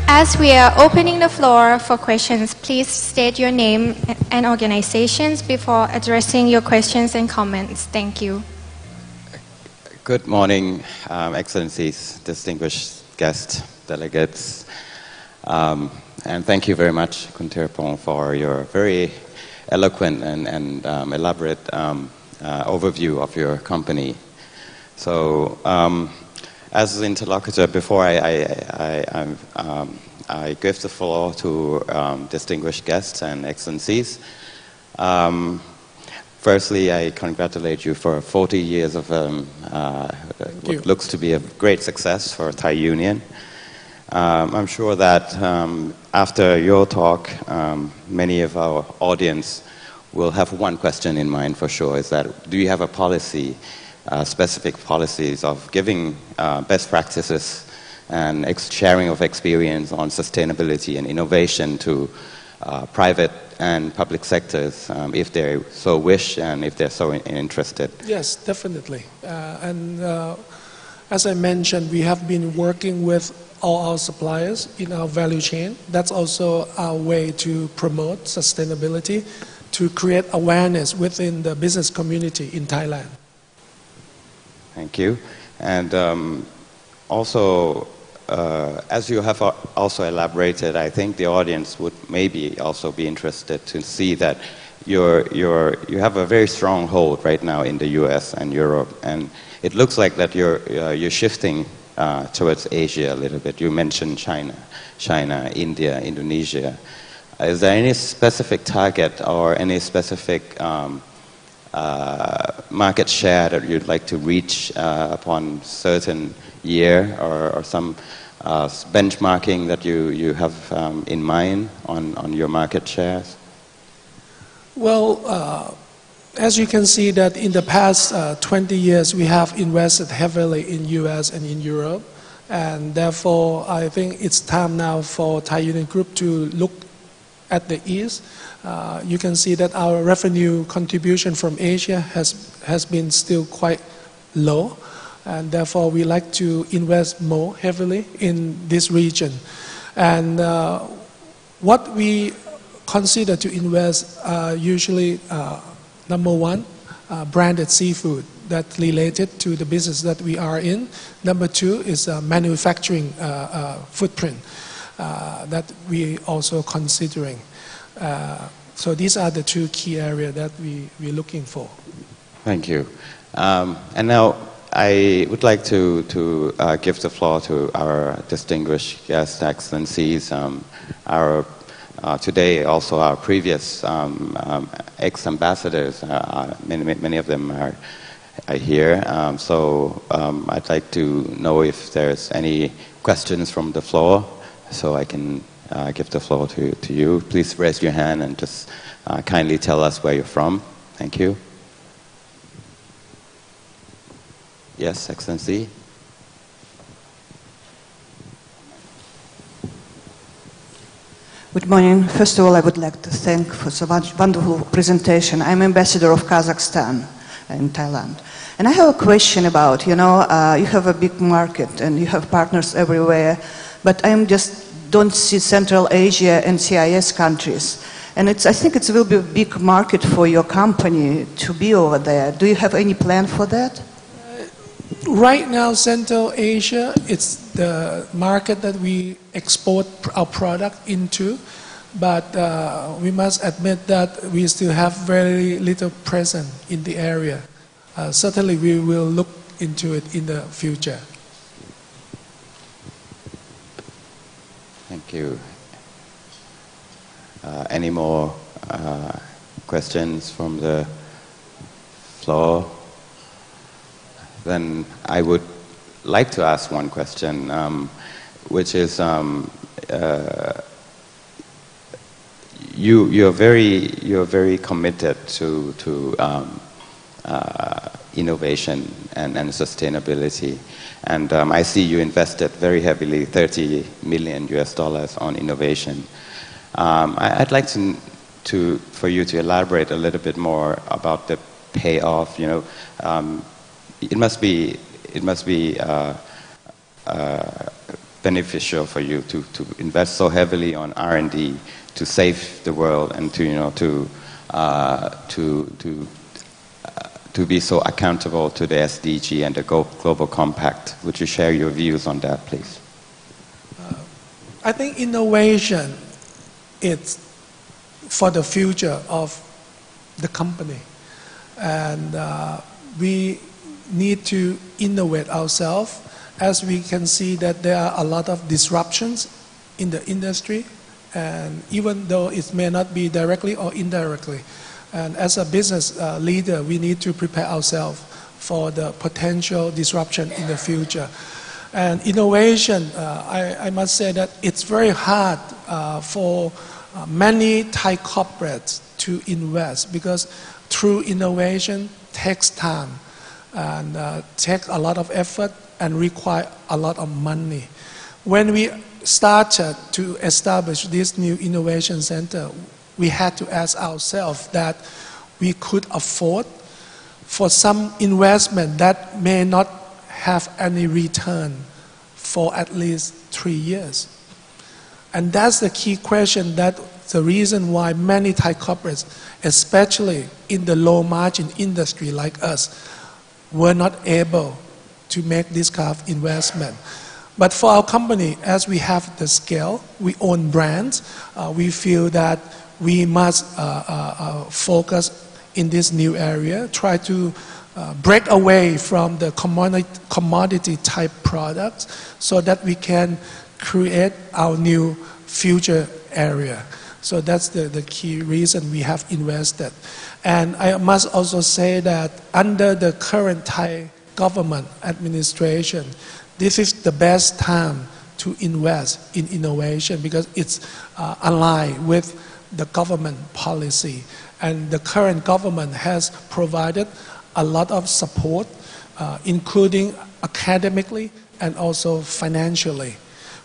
As we are opening the floor for questions, please state your name and organizations before addressing your questions and comments. Thank you. Good morning, Excellencies, distinguished guests, delegates, and thank you very much, Kun Tirapong, for your very eloquent and elaborate overview of your company. So, as an interlocutor, before I give the floor to distinguished guests and excellencies, firstly, I congratulate you for 40 years of what looks to be a great success for Thai Union. I'm sure that after your talk, many of our audience will have one question in mind for sure, is that do you have a policy, specific policies of giving best practices and sharing of experience on sustainability and innovation to private and public sectors, if they so wish and if they're so interested? Yes, definitely. As I mentioned, we have been working with all our suppliers in our value chain. That's also our way to promote sustainability, to create awareness within the business community in Thailand. Thank you. And also, as you have also elaborated, I think the audience would maybe also be interested to see that you have a very strong hold right now in the US and Europe, and it looks like that you're shifting towards Asia a little bit. You mentioned China, India, Indonesia. Is there any specific target or any specific market share that you'd like to reach upon certain year or some benchmarking that you have in mind on your market shares? Well, as you can see that in the past 20 years, we have invested heavily in US and in Europe, and therefore I think it's time now for Thai Union Group to look at the East. You can see that our revenue contribution from Asia has been still quite low, and therefore we like to invest more heavily in this region. And what we consider to invest usually number one, branded seafood that's related to the business that we are in. Number two is manufacturing footprint that we also considering. So these are the two key areas that we're looking for. Thank you. And now I would like to give the floor to our distinguished guest excellencies, today also our previous ex-ambassadors, many of them are here. So I'd like to know if there's any questions from the floor, so I can give the floor to you. Please raise your hand and just kindly tell us where you're from. Thank you. Yes, Excellency. Good morning. First of all, I would like to thank for so much wonderful presentation. I'm ambassador of Kazakhstan in Thailand. And I have a question about, you have a big market and you have partners everywhere, but I just don't see Central Asia and CIS countries. And I think it will be a big market for your company to be over there. Do you have any plan for that? Right now, Central Asia is the market that we export our product into, but we must admit that we still have very little presence in the area. Certainly, we will look into it in the future. Thank you. Any more questions from the floor? Then I would like to ask one question, which is you're very committed to innovation and sustainability, and I see you invested very heavily, $30 million on innovation. I'd like for you to elaborate a little bit more about the payoff. It must be beneficial for you to invest so heavily on R&D to save the world and to be so accountable to the SDG and the Global Compact. Would you share your views on that, please? I think innovation is for the future of the company, and we need to innovate ourselves, as we can see that there are a lot of disruptions in the industry, and even though it may not be directly or indirectly, and as a business leader, we need to prepare ourselves for the potential disruption in the future. And innovation, I must say that it's very hard for many Thai corporates to invest, because true innovation takes time and take a lot of effort and require a lot of money. When we started to establish this new innovation center, we had to ask ourselves that we could afford for some investment that may not have any return for at least 3 years. And that's the key question, that the reason why many Thai corporates, especially in the low margin industry like us, were not able to make this kind of investment. But for our company, as we have the scale, we own brands, we feel that we must focus in this new area, try to break away from the commodity type products so that we can create our new future area. So that's the key reason we have invested. And I must also say that under the current Thai government administration, this is the best time to invest in innovation, because it's aligned with the government policy. And the current government has provided a lot of support, including academically and also financially.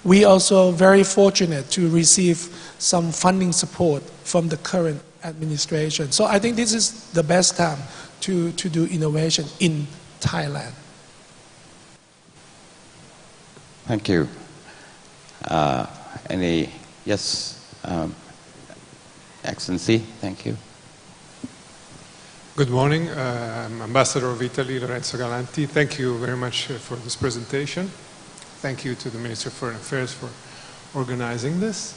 We also very fortunate to receive some funding support from the current administration. So I think this is the best time to do innovation in Thailand. Thank you. Yes, Excellency, thank you. Good morning. I'm Ambassador of Italy, Lorenzo Galanti. Thank you very much for this presentation. Thank you to the Minister of Foreign Affairs for organizing this.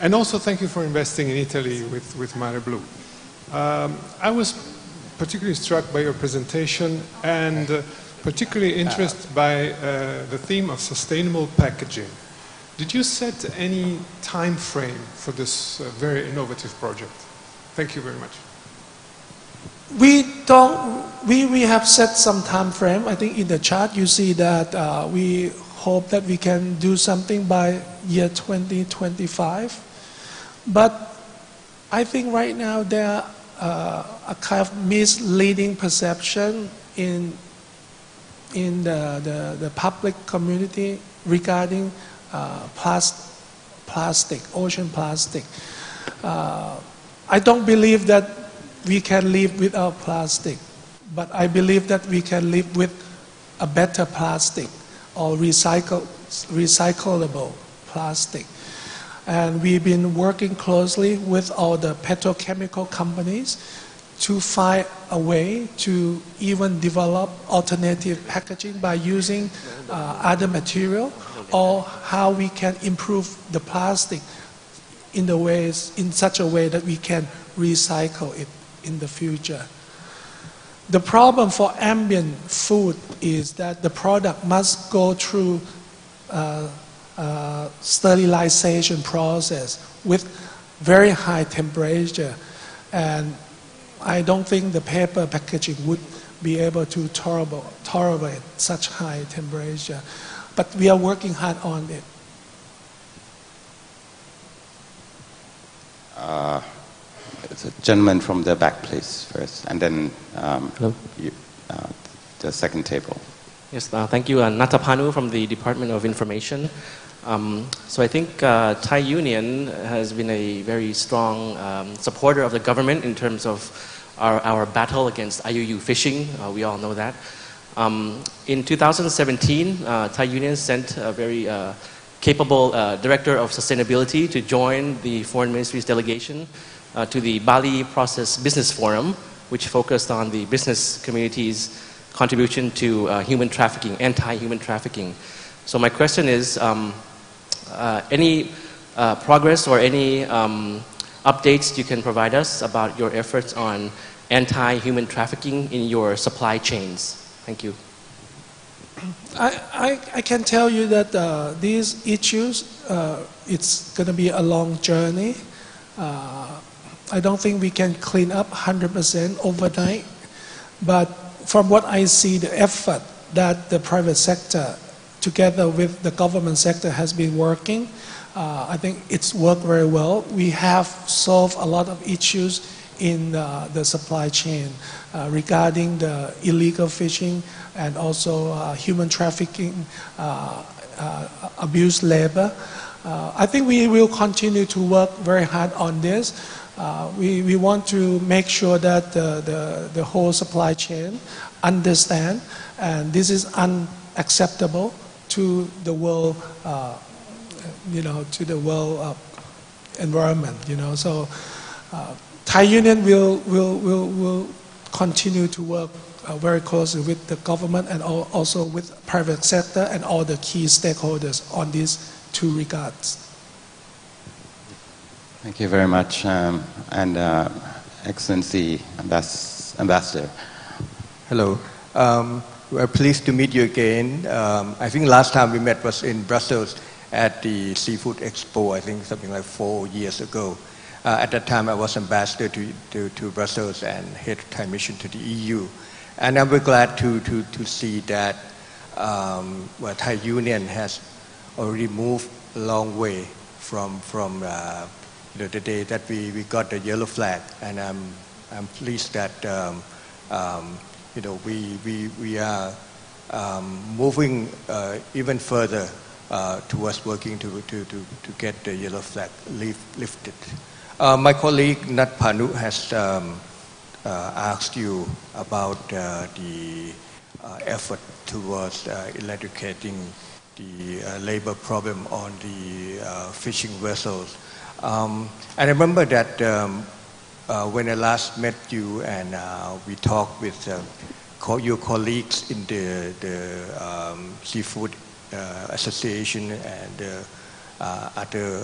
And also thank you for investing in Italy with Mare Blue. I was particularly struck by your presentation and particularly interested by the theme of sustainable packaging. Did you set any time frame for this very innovative project? Thank you very much. We have set some time frame. I think in the chart you see that we hope that we can do something by year 2025. But I think right now there are a kind of misleading perception in the public community regarding plastic, ocean plastic. I don't believe that we can live without plastic, but I believe that we can live with a better plastic or recyclable plastic. And we've been working closely with all the petrochemical companies to find a way to even develop alternative packaging by using other material, or how we can improve the plastic in such a way that we can recycle it in the future. The problem for ambient food is that the product must go through sterilization process with very high temperature, and I don't think the paper packaging would be able to tolerate such high temperature, but we are working hard on it. The gentleman from the back, please, first, and then the second table. Yes, thank you. Natapanu from the Department of Information. So I think Thai Union has been a very strong supporter of the government in terms of our battle against IUU fishing. We all know that. In 2017, Thai Union sent a very capable Director of Sustainability to join the Foreign Ministry's delegation to the Bali Process Business Forum, which focused on the business community's contribution to human trafficking, anti-human trafficking. So my question is, any progress or any updates you can provide us about your efforts on anti-human trafficking in your supply chains? Thank you. I can tell you that these issues, it's going to be a long journey. I don't think we can clean up 100% overnight, but from what I see, the effort that the private sector together with the government sector has been working, I think it's worked very well. We have solved a lot of issues in the supply chain regarding the illegal fishing and also human trafficking, abused labor. I think we will continue to work very hard on this. We want to make sure that the whole supply chain understand, and this is unacceptable to the world, to the world environment. So Thai Union will continue to work very closely with the government and also with private sector and all the key stakeholders on these two regards. Thank you very much, and Excellency Ambassador. Hello. We're pleased to meet you again. I think last time we met was in Brussels at the Seafood Expo, I think something like 4 years ago. At that time I was ambassador to Brussels and head Thai mission to the EU. And I'm very glad to see that Thai Union has already moved a long way from the day that we got the yellow flag, and I'm pleased that we are moving even further towards working to get the yellow flag lifted. My colleague Nat Panu has asked you about the effort towards eradicating the labor problem on the fishing vessels. And I remember that when I last met you and we talked with your colleagues in the Seafood Association and other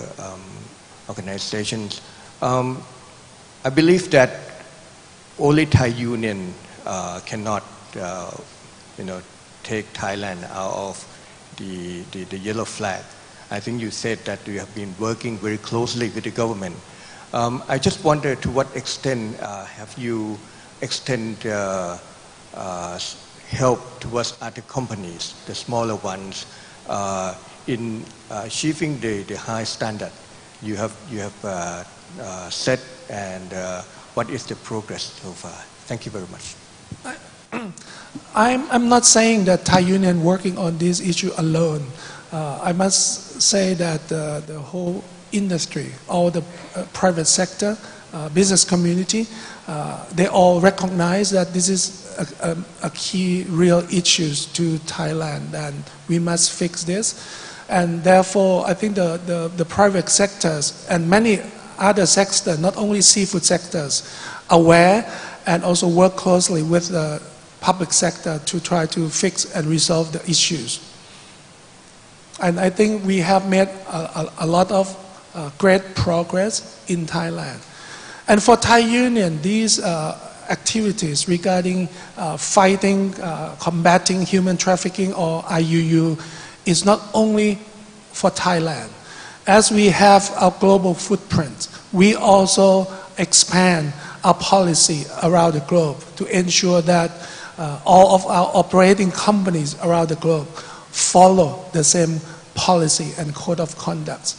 organizations, I believe that only Thai Union cannot take Thailand out of the yellow flag. I think you said that you have been working very closely with the government. I just wonder to what extent have you extended help towards other companies, the smaller ones, in achieving the high standard you have set, and what is the progress so far? Thank you very much. I'm not saying that Thai Union working on this issue alone. I must say that the whole industry, all the private sector, business community, they all recognize that this is a key real issue to Thailand, and we must fix this. And therefore, I think the private sectors and many other sectors, not only seafood sectors, aware and also work closely with the public sector to try to fix and resolve the issues. And I think we have made a lot of great progress in Thailand. And for Thai Union, these activities regarding fighting, combating human trafficking or IUU is not only for Thailand. As we have our global footprint, we also expand our policy around the globe to ensure that all of our operating companies around the globe follow the same policy and code of conduct.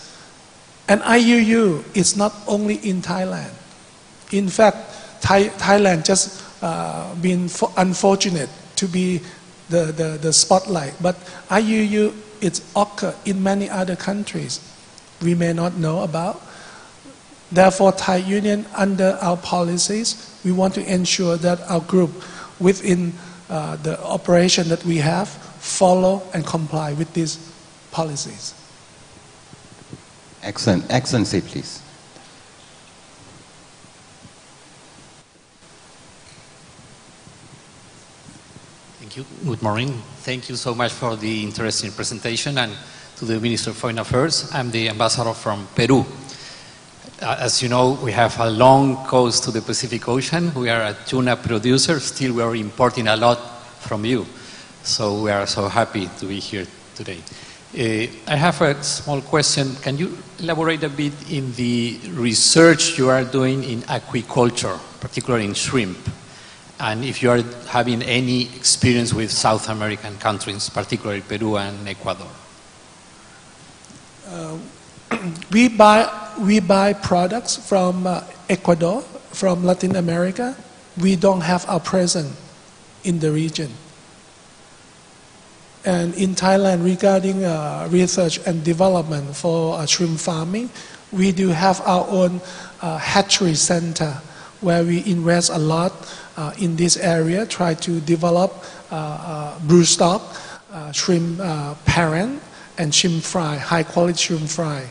And IUU is not only in Thailand. In fact, Thailand just been unfortunate to be the spotlight, but IUU it's occur in many other countries we may not know about. Therefore, Thai Union, under our policies, we want to ensure that our group within the operation that we have follow and comply with these policies. Excellent. Excellency, please. Thank you. Good morning. Thank you so much for the interesting presentation, and to the Minister of Foreign Affairs. I'm the ambassador from Peru. As you know, we have a long coast to the Pacific Ocean. We are a tuna producer. Still, we are importing a lot from you. So we are so happy to be here today. I have a small question. Can you elaborate a bit in the research you are doing in aquaculture, particularly in shrimp? And if you are having any experience with South American countries, particularly Peru and Ecuador? We buy products from Ecuador, from Latin America. We don't have our presence in the region. And in Thailand, regarding research and development for shrimp farming, we do have our own hatchery center where we invest a lot in this area, try to develop broodstock, shrimp parent, and shrimp fry, high quality shrimp fry,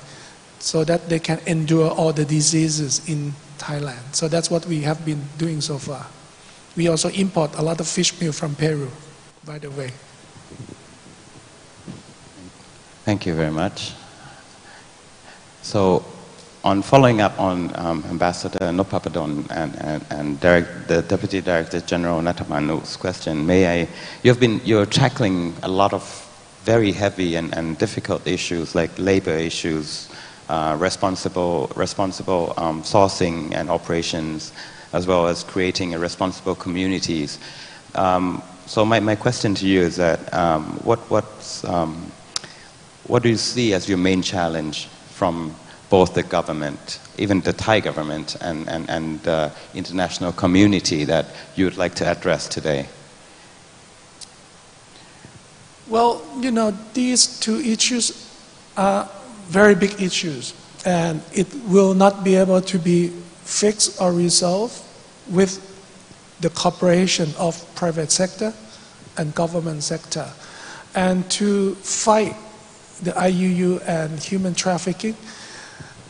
so that they can endure all the diseases in Thailand. So that's what we have been doing so far. We also import a lot of fish meal from Peru, by the way. Thank you very much. So, on following up on Ambassador Nopapadon and the Deputy Director General Natamanu's question, you're tackling a lot of very heavy and difficult issues like labor issues, responsible sourcing and operations, as well as creating a responsible communities. So my question to you is that what do you see as your main challenge from both the government, even the Thai government, and the international community that you would like to address today? Well, you know, these two issues are very big issues, and it will not be able to be fixed or resolved with the cooperation of private sector and government sector. And to fight the IUU and human trafficking,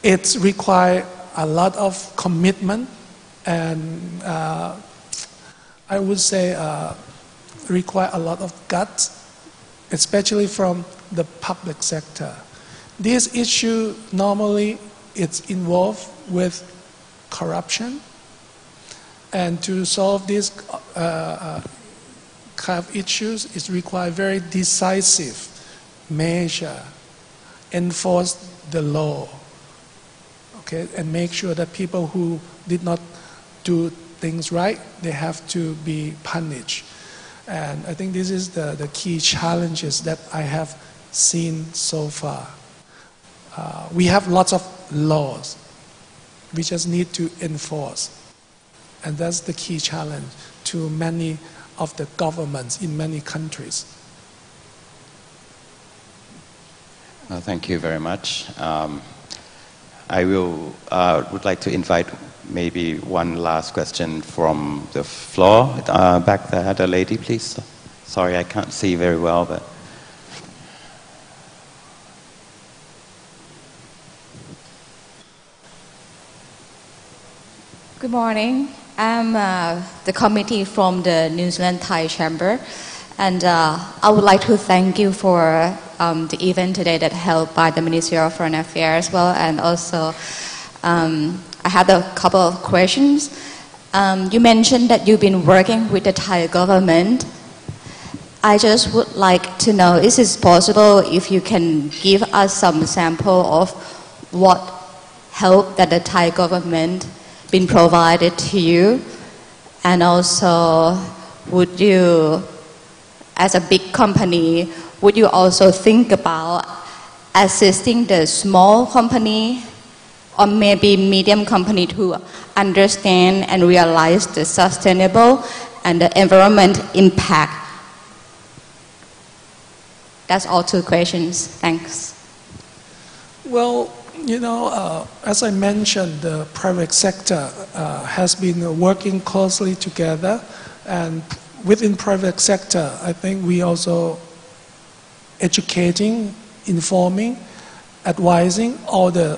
it requires a lot of commitment, and I would say require a lot of guts, especially from the public sector. This issue normally it's involved with corruption, and to solve these kind of issues, it requires very decisive measure, enforce the law, okay, and make sure that people who did not do things right, they have to be punished. And I think this is the key challenges that I have seen so far. We have lots of laws. We just need to enforce. And that's the key challenge to many of the governments in many countries. Thank you very much. I would like to invite maybe one last question from the floor. Back there, the lady, please. Sorry, I can't see very well, but. Good morning. I'm the committee from the New Zealand Thai Chamber, and I would like to thank you for the event today that held by the Ministry of Foreign Affairs as well, and also I had a couple of questions. You mentioned that you've been working with the Thai government. I just would like to know, is it possible if you can give us some sample of what help that the Thai government been provided to you? And also, would you, as a big company, would you also think about assisting the small company or maybe medium company to understand and realize the sustainable and the environment impact? That's all two questions. Thanks. Well, you know, as I mentioned, the private sector has been working closely together, and within private sector, I think we also educating, informing, advising all the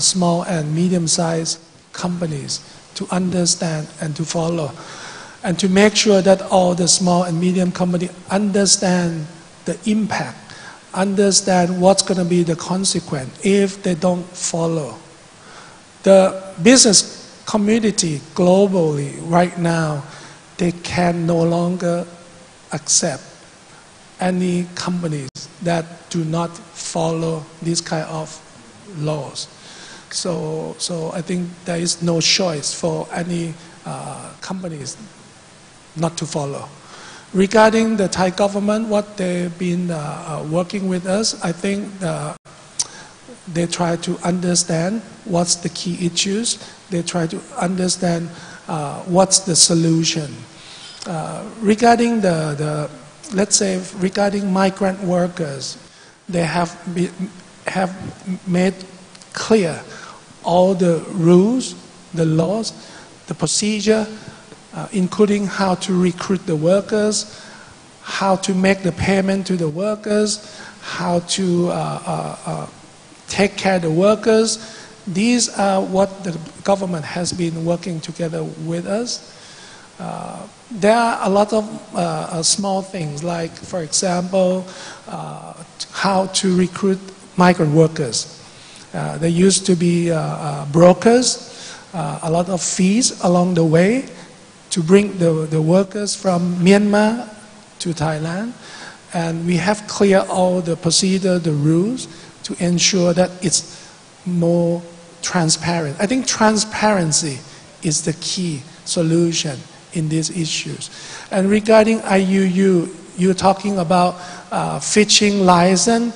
small and medium-sized companies to understand and to follow, and to make sure that all the small and medium companies understand the impact, understand what's going to be the consequence if they don't follow. The business community globally right now, they can no longer accept any companies that do not follow this kind of laws. So I think there is no choice for any companies not to follow. Regarding the Thai government, what they've been working with us, I think they try to understand what's the key issues. They try to understand what's the solution. Regarding let's say regarding migrant workers, they have made clear all the rules, the laws, the procedure, including how to recruit the workers, how to make the payment to the workers, how to take care of the workers. These are what the government has been working together with us. There are a lot of small things, like, for example, how to recruit migrant workers. There used to be brokers, a lot of fees along the way to bring the workers from Myanmar to Thailand. And we have cleared all the procedure, the rules, to ensure that it's more transparent. I think transparency is the key solution in these issues. And regarding IUU, you're talking about fishing license,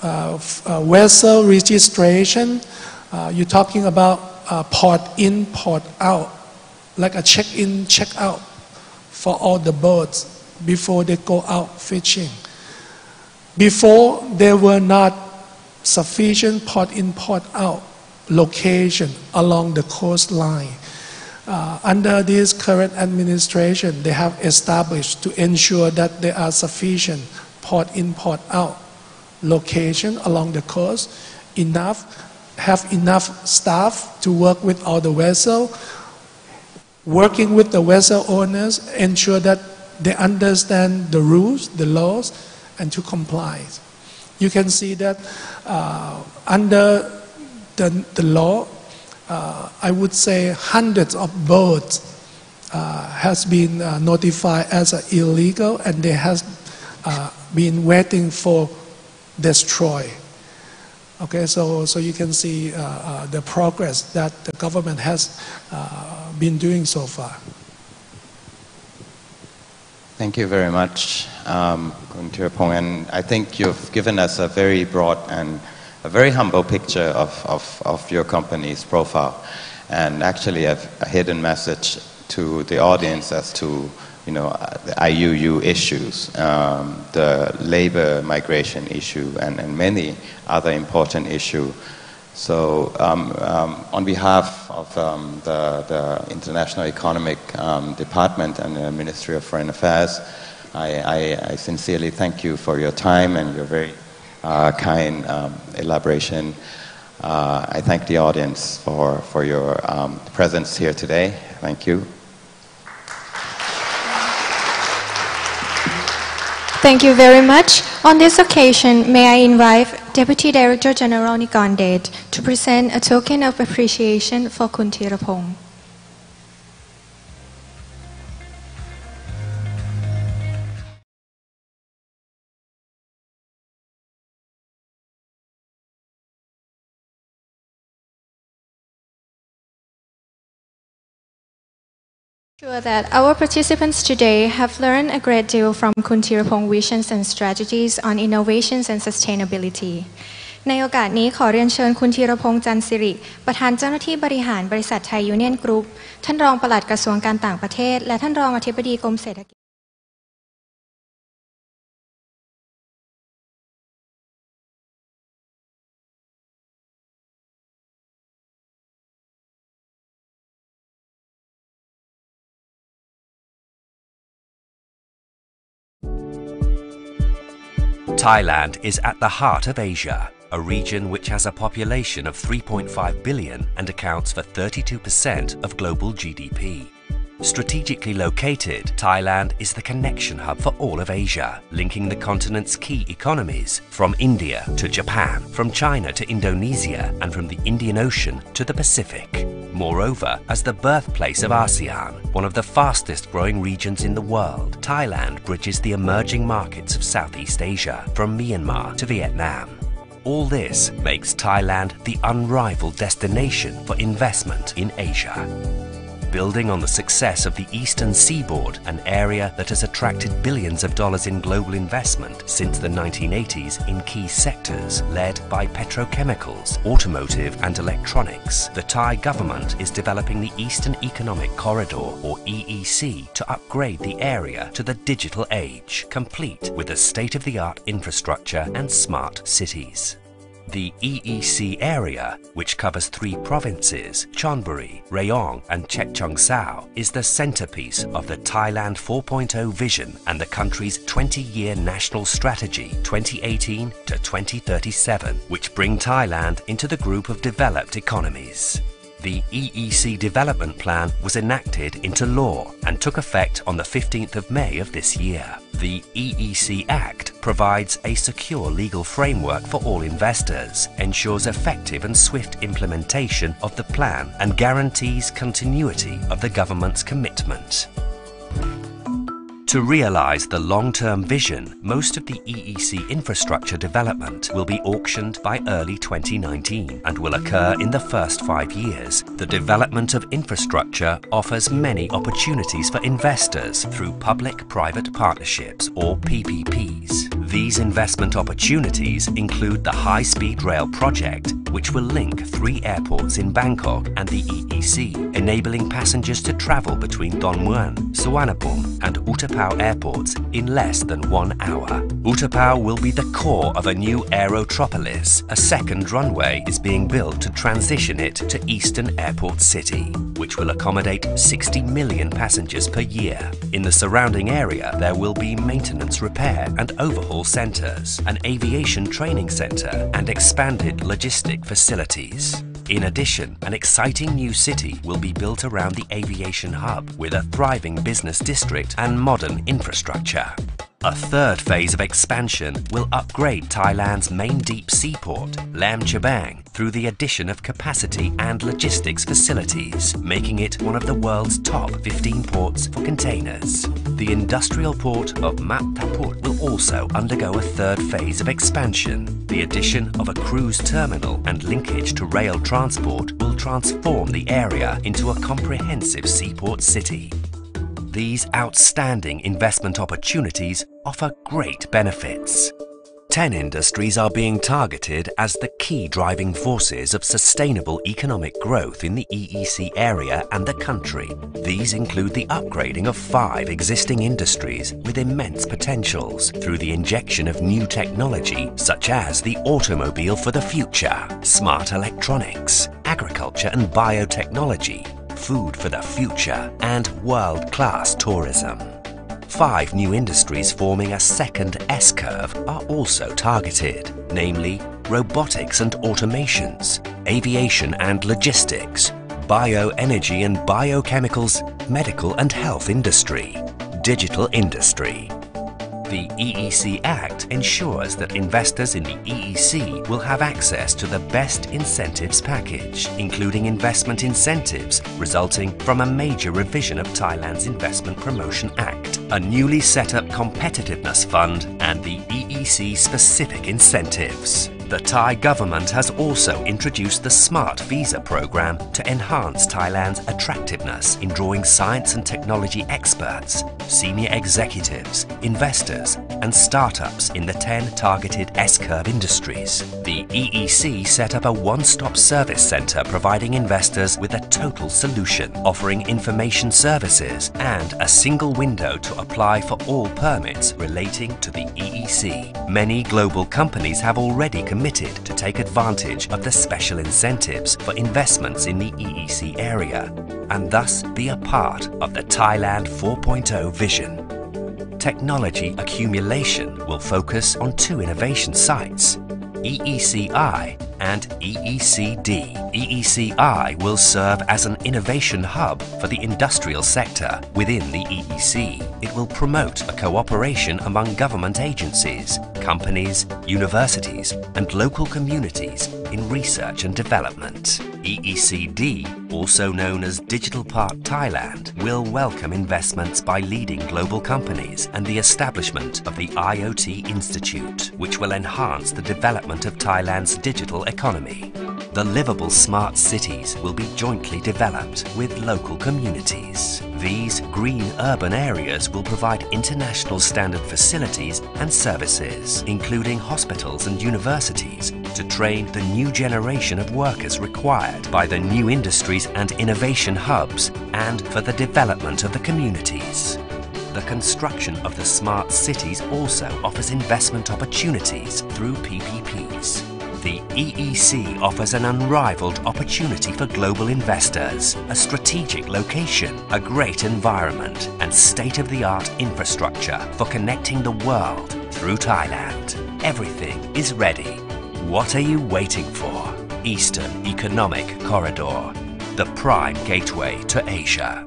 vessel registration, you're talking about port in, port out, like a check-in, check-out for all the boats before they go out fishing. Before, there were not sufficient port in, port out location along the coastline. Under this current administration, they have established to ensure that there are sufficient port in, port out location along the coast, have enough staff to work with all the vessels, working with the vessel owners, ensure that they understand the rules, the laws, and to comply. You can see that under the law, I would say hundreds of boats has been notified as illegal, and they has been waiting for destroy. Okay, so you can see the progress that the government has been doing so far. Thank you very much, Kun Thiraphong, and I think you've given us a very broad and a very humble picture of your company's profile, and actually a hidden message to the audience as to, you know, the IUU issues, the labor migration issue, and many other important issues. So on behalf of the International Economic Department and the Ministry of Foreign Affairs, I sincerely thank you for your time and your very kind elaboration. I thank the audience for your presence here today. Thank you. Thank you very much. On this occasion, may I invite Deputy Director General Nikondet to present a token of appreciation for Kun Thirapong. Sure that our participants today have learned a great deal from Kun Thirapong's visions and strategies on innovations and sustainability. ในโอกาสนี้ขอเรียนเชิญคุณธีรพงษ์จันทร์สิริประธานเจ้าหน้าที่บริหารบริษัทไทยยูเนี่ยนกรุ๊ปท่านรองปลัดกระทรวงการต่างประเทศและท่านรองอธิบดีกรมเศรษฐกิจThailand is at the heart of Asia, a region which has a population of 3.5 billion and accounts for 32% of global GDP. Strategically located, Thailand is the connection hub for all of Asia, linking the continent's key economies from India to Japan, from China to Indonesia, and from the Indian Ocean to the Pacific. Moreover, as the birthplace of ASEAN, one of the fastest growing regions in the world, Thailand bridges the emerging markets of Southeast Asia, from Myanmar to Vietnam. All this makes Thailand the unrivaled destination for investment in Asia. Building on the success of the Eastern Seaboard, an area that has attracted billions of dollars in global investment since the 1980s in key sectors led by petrochemicals, automotive and electronics, the Thai government is developing the Eastern Economic Corridor, or EEC, to upgrade the area to the digital age, complete with a state-of-the-art infrastructure and smart cities. The EEC area, which covers 3 provinces, Chonburi, Rayong and Chachoengsao, is the centerpiece of the Thailand 4.0 vision and the country's 20-year national strategy 2018 to 2037, which bring Thailand into the group of developed economies. The EEC Development Plan was enacted into law and took effect on the 15th of May of this year. The EEC Act provides a secure legal framework for all investors, ensures effective and swift implementation of the plan, and guarantees continuity of the government's commitment. To realize the long-term vision, most of the EEC infrastructure development will be auctioned by early 2019 and will occur in the first 5 years. The development of infrastructure offers many opportunities for investors through public-private partnerships, or PPPs. These investment opportunities include the high-speed rail project, which will link 3 airports in Bangkok and the EEC, enabling passengers to travel between Don Mueang, Suvarnabhumi and Utapao airports in less than 1 hour. Utapao will be the core of a new aerotropolis. A second runway is being built to transition it to Eastern Airport City, which will accommodate 60 million passengers per year. In the surrounding area, there will be maintenance, repair and overhaul centers, an aviation training center and expanded logistic facilities. In addition, an exciting new city will be built around the aviation hub with a thriving business district and modern infrastructure. A third phase of expansion will upgrade Thailand's main deep seaport, Lam Chabang, through the addition of capacity and logistics facilities, making it one of the world's top 15 ports for containers. The industrial port of Mat Thaput will also undergo a third phase of expansion. The addition of a cruise terminal and linkage to rail transport will transform the area into a comprehensive seaport city. These outstanding investment opportunities offer great benefits. 10 industries are being targeted as the key driving forces of sustainable economic growth in the EEC area and the country. These include the upgrading of 5 existing industries with immense potentials through the injection of new technology such as the automobile for the future, smart electronics, agriculture and biotechnology, food for the future, and world-class tourism. 5 new industries forming a second S-curve are also targeted, namely robotics and automations, aviation and logistics, bioenergy and biochemicals, medical and health industry, digital industry. The EEC Act ensures that investors in the EEC will have access to the best incentives package, including investment incentives resulting from a major revision of Thailand's Investment Promotion Act, a newly set up competitiveness fund and the EEC specific incentives. The Thai government has also introduced the Smart Visa program to enhance Thailand's attractiveness in drawing science and technology experts, senior executives, investors, and startups in the 10 targeted S-curve industries. The EEC set up a one-stop service center providing investors with a total solution, offering information services and a single window to apply for all permits relating to the EEC. Many global companies have already committed to take advantage of the special incentives for investments in the EEC area and thus be a part of the Thailand 4.0 vision. Technology accumulation will focus on 2 innovation sites, EECI and EECD. EECI will serve as an innovation hub for the industrial sector within the EEC. It will promote a cooperation among government agencies, companies, universities, and local communities in research and development. EECD, also known as Digital Park Thailand, will welcome investments by leading global companies and the establishment of the IoT Institute, which will enhance the development of Thailand's digital economy. The livable smart cities will be jointly developed with local communities. These green urban areas will provide international standard facilities and services, including hospitals and universities, to train the new generation of workers required by the new industries and innovation hubs and for the development of the communities. The construction of the smart cities also offers investment opportunities through PPPs. The EEC offers an unrivaled opportunity for global investors, a strategic location, a great environment, and state-of-the-art infrastructure for connecting the world through Thailand. Everything is ready. What are you waiting for? Eastern Economic Corridor, the prime gateway to Asia.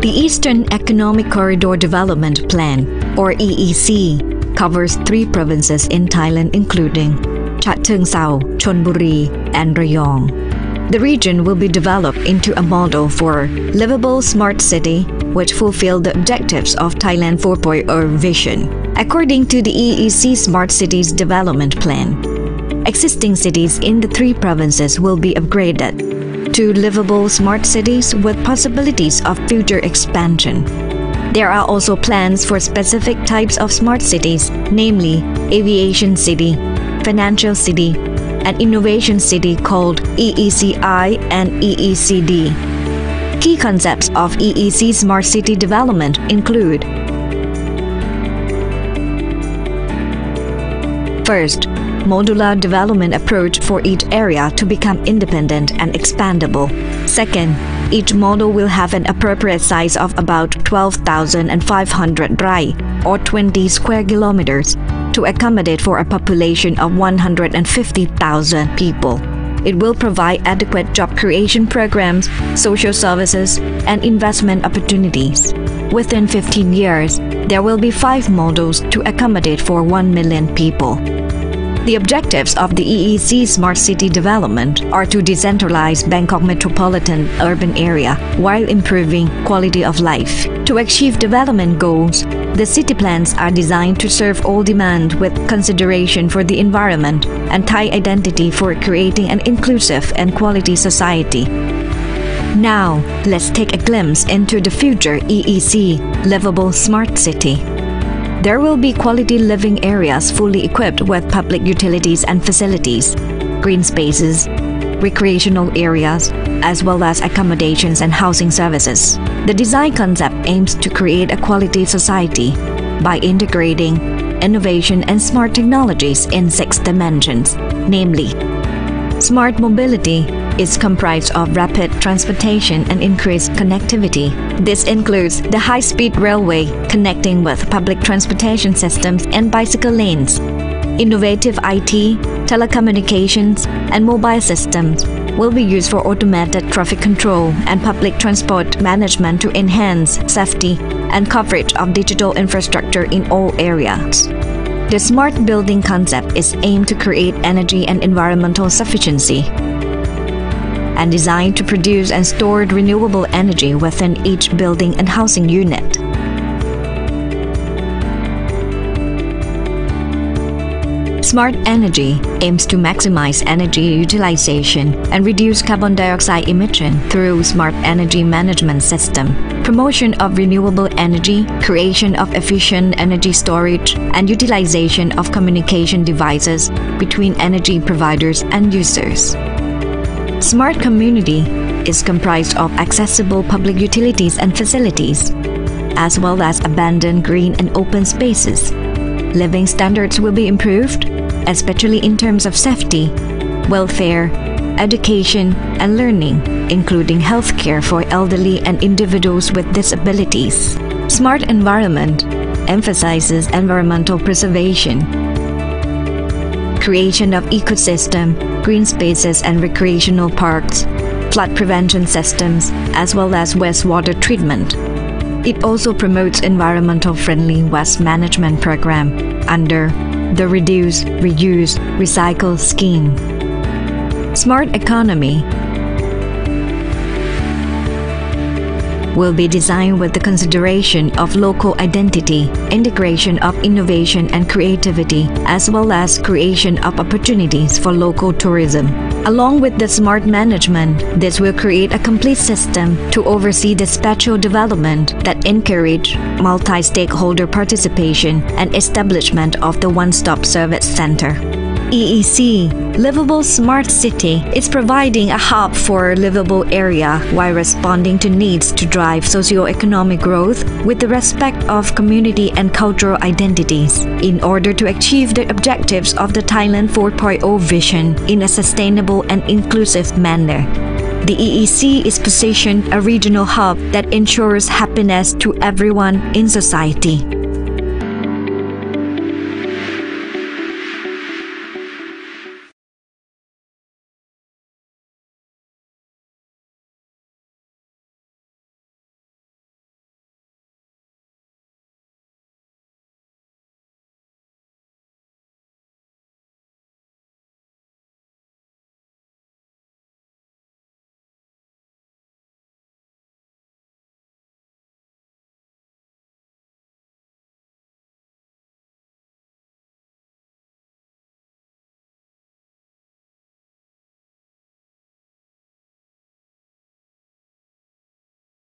The Eastern Economic Corridor Development Plan, or EEC, covers 3 provinces in Thailand including Chhat Cheong Sao, Chonburi, and Rayong. The region will be developed into a model for livable smart city which fulfill the objectives of Thailand 4.0 vision. According to the EEC Smart Cities Development Plan, existing cities in the 3 provinces will be upgraded to livable smart cities with possibilities of future expansion. There are also plans for specific types of smart cities, namely aviation city, financial city, and innovation city called EECI and EECD. Key concepts of EEC smart city development include: First, modular development approach for each area to become independent and expandable. Second, each model will have an appropriate size of about 12,500 rai, or 20 square kilometers, to accommodate for a population of 150,000 people. It will provide adequate job creation programs, social services, and investment opportunities. Within 15 years, there will be 5 models to accommodate for 1 million people. The objectives of the EEC Smart City Development are to decentralize Bangkok metropolitan urban area while improving quality of life. To achieve development goals, the city plans are designed to serve all demand with consideration for the environment and Thai identity for creating an inclusive and quality society. Now, let's take a glimpse into the future EEC Livable Smart City. There will be quality living areas fully equipped with public utilities and facilities, green spaces, recreational areas, as well as accommodations and housing services. The design concept aims to create a quality society by integrating innovation and smart technologies in 6 dimensions, namely Smart mobility is comprised of rapid transportation and increased connectivity. This includes the high-speed railway connecting with public transportation systems and bicycle lanes. Innovative IT, telecommunications, and mobile systems will be used for automated traffic control and public transport management to enhance safety and coverage of digital infrastructure in all areas. The smart building concept is aimed to create energy and environmental sufficiency and designed to produce and store renewable energy within each building and housing unit. Smart energy aims to maximize energy utilization and reduce carbon dioxide emission through smart energy management system, promotion of renewable energy, creation of efficient energy storage, and utilization of communication devices between energy providers and users. Smart community is comprised of accessible public utilities and facilities, as well as abandoned green and open spaces. Living standards will be improved, especially in terms of safety, welfare, education, and learning, including healthcare for elderly and individuals with disabilities. Smart environment emphasizes environmental preservation, creation of ecosystem, green spaces and recreational parks, flood prevention systems, as well as wastewater treatment. It also promotes environmental-friendly waste management program under the Reduce, Reuse, Recycle scheme. Smart economy will be designed with the consideration of local identity, integration of innovation and creativity, as well as creation of opportunities for local tourism. Along with the smart management, this will create a complete system to oversee the spatial development that encourage multi-stakeholder participation and establishment of the one-stop service center. EEC, Livable Smart City, is providing a hub for livable area while responding to needs to drive socio-economic growth with the respect of community and cultural identities in order to achieve the objectives of the Thailand 4.0 vision in a sustainable and inclusive manner. The EEC is positioned a regional hub that ensures happiness to everyone in society.